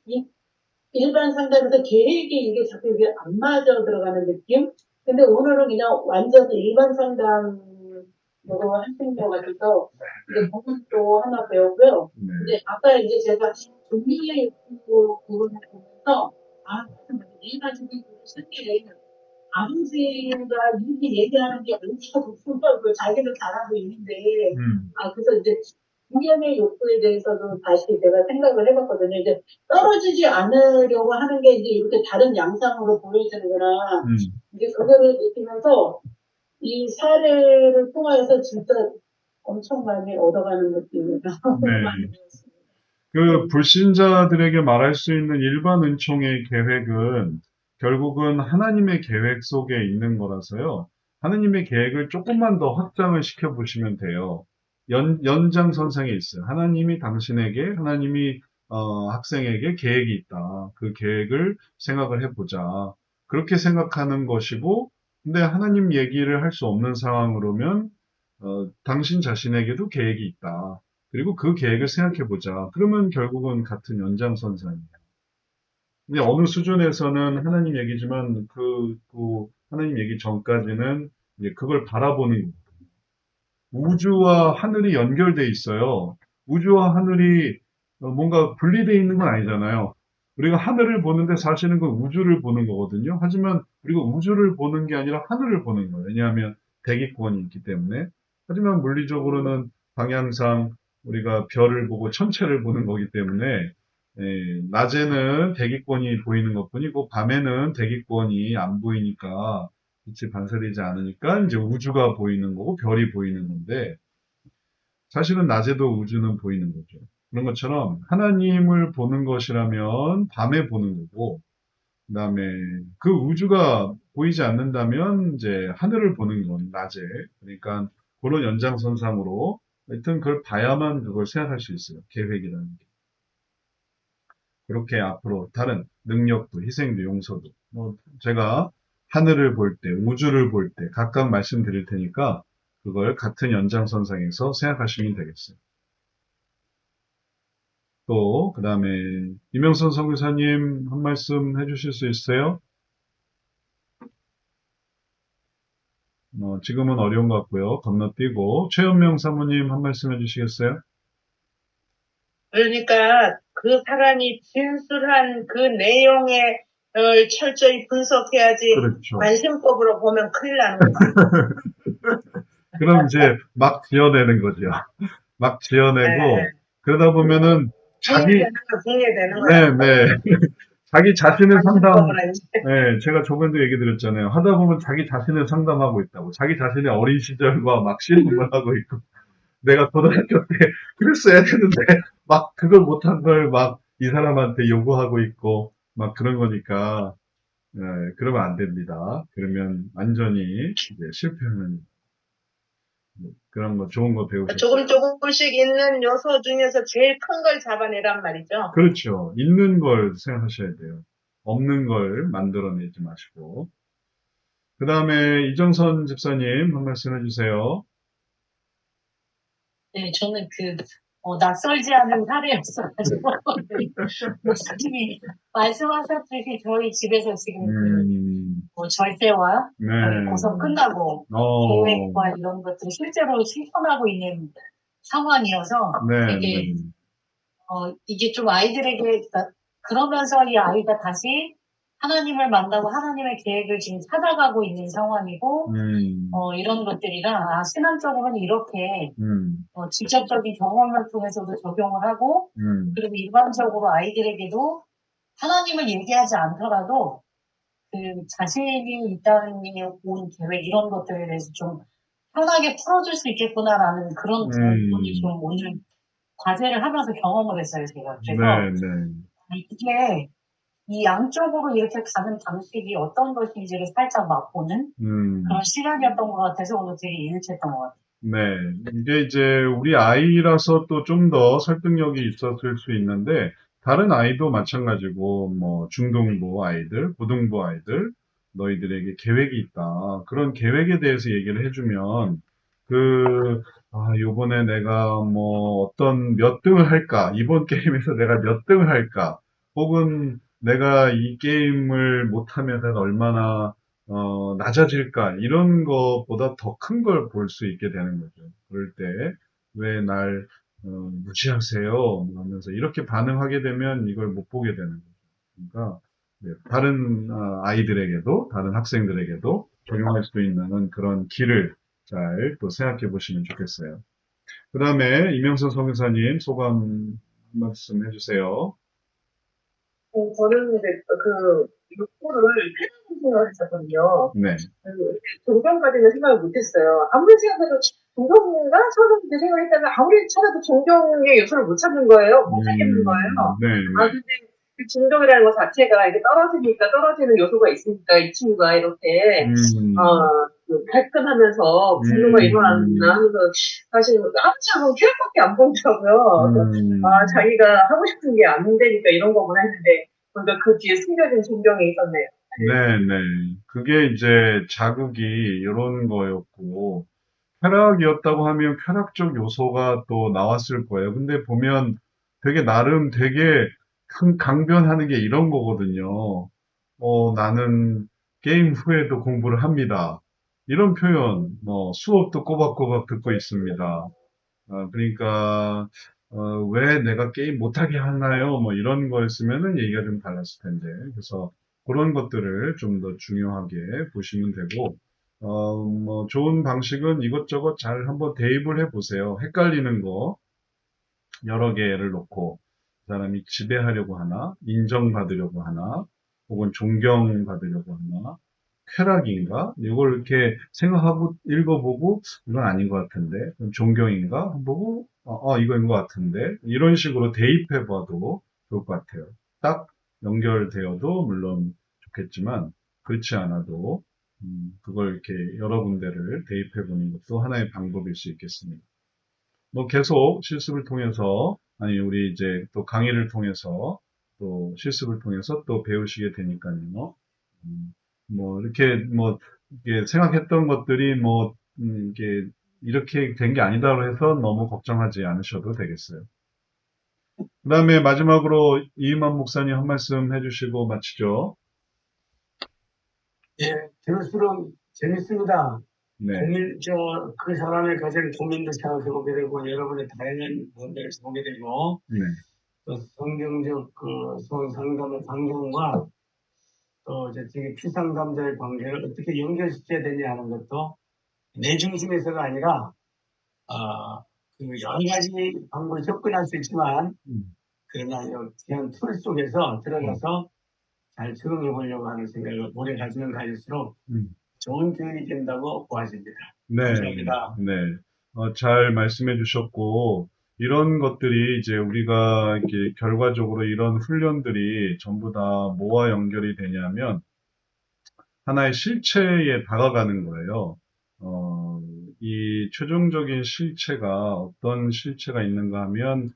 이 일반 상담에서 계획이 이게 자꾸 이게 안 맞아 들어가는 느낌? 근데 오늘은 그냥 완전히 일반 상담으로 하신 것 같아서 이제 부분도 하나 배우고요. 네. 이제 아까 이제 제가 종류의 욕구 부분을 보면서 내가 지금 쉽게 아버지가 이렇게 얘기하는 게 얼마나 복잡하고 자기는 잘하고 있는데 그래서 이제 중년의 욕구에 대해서도 다시 제가 생각을 해봤거든요. 이제 떨어지지 않으려고 하는 게 이제 이렇게 다른 양상으로 보여지는구나. 이제 그거를 느끼면서 이 사례를 통해서 진짜 엄청 많이 얻어가는 느낌이에요. 네. 그 불신자들에게 말할 수 있는 일반 은총의 계획은 결국은 하나님의 계획 속에 있는 거라서요. 하나님의 계획을 조금만 더 확장을 시켜보시면 돼요. 연장선상에 있어요. 하나님이 당신에게, 하나님이 학생에게 계획이 있다. 그 계획을 생각을 해보자. 그렇게 생각하는 것이고, 근데 하나님 얘기를 할 수 없는 상황으로면 당신 자신에게도 계획이 있다. 그리고 그 계획을 생각해보자. 그러면 결국은 같은 연장선상이에요. 근데 어느 수준에서는 하나님 얘기지만 하나님 얘기 전까지는 이제 그걸 바라보는 거예요. 우주와 하늘이 연결돼 있어요. 우주와 하늘이 뭔가 분리되어 있는 건 아니잖아요. 우리가 하늘을 보는데 사실은 그 우주를 보는 거거든요. 하지만 우리가 우주를 보는 게 아니라 하늘을 보는 거예요. 왜냐하면 대기권이 있기 때문에. 하지만 물리적으로는 방향상 우리가 별을 보고 천체를 보는 거기 때문에 낮에는 대기권이 보이는 것뿐이고 밤에는 대기권이 안 보이니까 빛이 반사되지 않으니까 이제 우주가 보이는 거고 별이 보이는 건데 사실은 낮에도 우주는 보이는 거죠. 그런 것처럼 하나님을 보는 것이라면 밤에 보는 거고 그다음에 그 우주가 보이지 않는다면 이제 하늘을 보는 건 낮에. 그러니까 그런 연장선상으로 하여튼 그걸 봐야만 그걸 생각할 수 있어요. 계획이라는 게. 그렇게 앞으로 다른 능력도 희생도 용서도 제가 하늘을 볼 때, 우주를 볼 때 각각 말씀드릴 테니까 그걸 같은 연장선상에서 생각하시면 되겠어요. 또 그다음에 이명선 선교사님 한 말씀 해주실 수 있어요? 지금은 어려운 것 같고요. 건너뛰고 최현명 사모님 한 말씀 해주시겠어요? 그러니까 그 사람이 진술한 그 내용에 철저히 분석해야지 그렇죠. 관심법으로 보면 큰일 나는 거죠. 그럼 이제 막 지어내는 거죠. 막 지어내고 네. 그러다 보면은 붕괴되는 거야. 네. 자기 자신을 상담, 관심법으로 이제. 네, 제가 저번에도 얘기 드렸잖아요. 하다 보면 자기 자신을 상담하고 있다고. 자기 자신의 어린 시절과 막 실험을 하고 있고. 내가 고등학교 때 그랬어야 되는데, 막 그걸 못한 걸 막 이 사람한테 요구하고 있고, 막 그런 거니까, 네, 그러면 안 됩니다. 그러면 완전히 이제 실패하는, 그런 거 좋은 거 배우셨어요. 조금씩 있는 요소 중에서 제일 큰 걸 잡아내란 말이죠. 그렇죠. 있는 걸 생각하셔야 돼요. 없는 걸 만들어내지 마시고. 그 다음에 이정선 집사님 한 말씀 해주세요. 네, 저는 낯설지 않은 사례였어가지고, 목사님이 말씀하셨듯이 저희 집에서 지금 절대와 네. 고성 끝나고 계획과 이런 것들을 실제로 실천하고 있는 상황이어서 되게 이게 좀 아이들에게 그러면서 이 아이가 다시 하나님을 만나고 하나님의 계획을 지금 찾아가고 있는 상황이고 이런 것들이라 신앙적으로는 이렇게 직접적인 경험을 통해서도 적용을 하고 그리고 일반적으로 아이들에게도 하나님을 얘기하지 않더라도 그 자신이 이 땅에 온 계획 이런 것들에 대해서 좀 편하게 풀어줄 수 있겠구나라는 그런 부분이 좀 오늘 과제를 하면서 경험을 했어요, 제가. 그래서 아니, 이게 이 양쪽으로 이렇게 가는 방식이 어떤 것인지를 살짝 맛보는 그런 시간이었던 것 같아서 오늘 되게 유익했던 것 같아요. 네. 이게 이제 우리 아이라서 또 좀 더 설득력이 있었을 수 있는데, 다른 아이도 마찬가지고, 뭐, 중등부 아이들, 고등부 아이들, 너희들에게 계획이 있다. 그런 계획에 대해서 얘기를 해주면, 요번에 내가 뭐, 어떤 몇 등을 할까? 이번 게임에서 내가 몇 등을 할까? 혹은 내가 이 게임을 못하면 내가 얼마나 낮아질까? 이런 것보다 더 큰 걸 볼 수 있게 되는 거죠. 그럴 때, 왜 날, 무시하세요? 하면서 이렇게 반응하게 되면 이걸 못 보게 되는 거죠. 그러니까, 네, 다른 아이들에게도, 다른 학생들에게도 적용할 수 있는 그런 길을 잘 또 생각해 보시면 좋겠어요. 그 다음에 이명선 성교사님 소감 한 말씀 해주세요. 저는 이제 욕구를 패는 생각을 했었거든요. 네. 존경까지는 생각을 못했어요. 아무리 생각해도 존경인가? 처음에 그렇게 생각했다가 아무리 찾아도 존경의 요소를 못 찾는 거예요. 못 찾겠는 거예요. 네, 네. 근데 그 존경이라는 것 자체가 이게 떨어지는 요소가 있으니까 이 친구가 이렇게 발끈하면서 분노가 일어났나 하면서 사실 아무짝은 쾌락밖에 안 보이더라고요. 자기가 하고 싶은 게 안 되니까 이런 거구나 했는데 그러니까 그 뒤에 숨겨진 존경이 있었네요. 네, 네. 그게 이제 자극이 이런 거였고, 쾌락이었다고 하면 쾌락적 요소가 또 나왔을 거예요. 근데 보면 나름 되게 큰 강변하는 게 이런 거거든요. 나는 게임 후에도 공부를 합니다. 이런 표현, 뭐, 수업도 꼬박꼬박 듣고 있습니다. 그러니까, 왜 내가 게임 못하게 하나요? 뭐 이런 거였으면은 얘기가 좀 달랐을 텐데. 그래서 그런 것들을 좀 더 중요하게 보시면 되고, 뭐 좋은 방식은 이것저것 잘 한번 대입을 해 보세요. 헷갈리는 거 여러 개를 놓고, 그 사람이 지배하려고 하나, 인정받으려고 하나, 혹은 존경받으려고 하나, 쾌락인가? 이걸 이렇게 생각하고 읽어보고, 이건 아닌 것 같은데, 그럼 존경인가? 한번 보고, 이거인 것 같은데, 이런 식으로 대입해봐도 좋을 것 같아요. 딱 연결되어도 물론 좋겠지만, 그렇지 않아도, 그걸 이렇게 여러 군데를 대입해보는 것도 하나의 방법일 수 있겠습니다. 뭐 계속 실습을 통해서, 아니, 우리 이제 또 강의를 통해서, 또 실습을 통해서 또 배우시게 되니까요. 이렇게 생각했던 것들이 이렇게 된 게 아니다고 해서 너무 걱정하지 않으셔도 되겠어요. 그 다음에 마지막으로 이임환 목사님 한 말씀 해주시고 마치죠. 예, 들을수록 재밌습니다. 네. 그 사람의 가진 고민도 생각해보게 되고, 여러분의 다양한 문제를 보게 되고, 네. 또 성경적 상담의 방향과 또 이제 피상담자의 관계를 어떻게 연결시켜야 되냐 하는 것도 내 중심에서가 아니라 여러 가지 방법을 접근할 수 있지만 그러나 그냥 틀 속에서 들어가서 잘 적응해 보려고 하는 생각을 오래 가지면 가질수록 좋은 교육이 된다고 보아집니다. 네. 감사합니다. 네. 잘 말씀해 주셨고, 이런 것들이 이제 우리가 이렇게 결과적으로 이런 훈련들이 전부 다 뭐와 연결이 되냐면, 하나의 실체에 다가가는 거예요. 이 최종적인 실체가 어떤 실체가 있는가 하면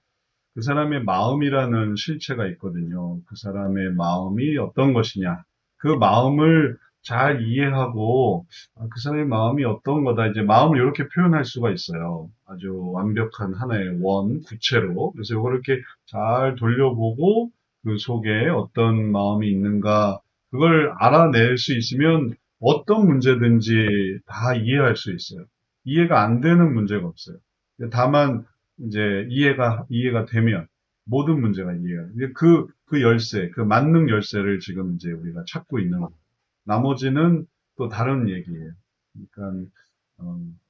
그 사람의 마음이라는 실체가 있거든요. 그 사람의 마음이 어떤 것이냐. 그 마음을 잘 이해하고 그 사람의 마음이 어떤 거다. 이제 마음을 이렇게 표현할 수가 있어요. 아주 완벽한 하나의 구체로. 그래서 이걸 이렇게 잘 돌려보고 그 속에 어떤 마음이 있는가 그걸 알아낼 수 있으면 어떤 문제든지 다 이해할 수 있어요. 이해가 안 되는 문제가 없어요. 다만 이제 이해가 되면 모든 문제가 이해가 돼요. 그 열쇠, 그 만능 열쇠를 지금 이제 우리가 찾고 있는 거예요. 나머지는 또 다른 얘기예요. 그러니까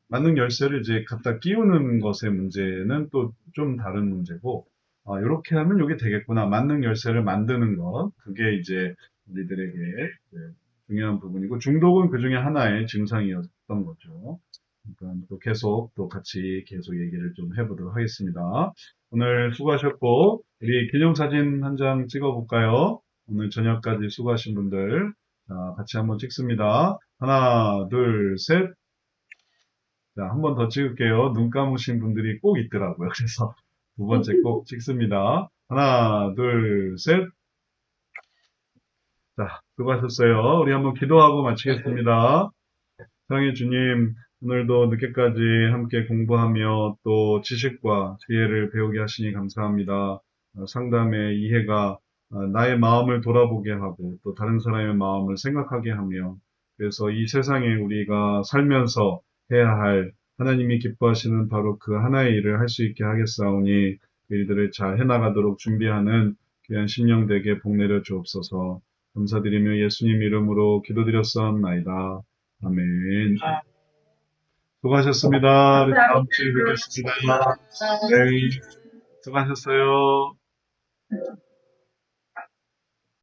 만능 열쇠를 이제 갖다 끼우는 것의 문제는 또 좀 다른 문제고, 이렇게 하면 이게 되겠구나. 만능 열쇠를 만드는 것, 그게 이제 우리들에게 이제 중요한 부분이고, 중독은 그 중에 하나의 증상이었던 거죠. 그러니까 또 계속 또 같이 계속 얘기를 좀 해보도록 하겠습니다. 오늘 수고하셨고 우리 기념사진 한 장 찍어볼까요? 오늘 저녁까지 수고하신 분들 자, 같이 한번 찍습니다. 하나, 둘, 셋. 자, 한 번 더 찍을게요. 눈 감으신 분들이 꼭 있더라고요. 그래서 두 번째 꼭 찍습니다. 하나, 둘, 셋. 자, 수고하셨어요. 우리 한번 기도하고 마치겠습니다. 사랑의 주님, 오늘도 늦게까지 함께 공부하며 또 지식과 지혜를 배우게 하시니 감사합니다. 상담의 이해가 나의 마음을 돌아보게 하고 또 다른 사람의 마음을 생각하게 하며 그래서 이 세상에 우리가 살면서 해야 할 하나님이 기뻐하시는 바로 그 하나의 일을 할 수 있게 하겠사오니 그 일들을 잘 해나가도록 준비하는 귀한 심령 되게 복 내려 주옵소서. 감사드리며 예수님 이름으로 기도드렸사옵나이다. 아멘. 수고하셨습니다. 우리 다음 주에 뵙겠습니다. 네, 수고하셨어요.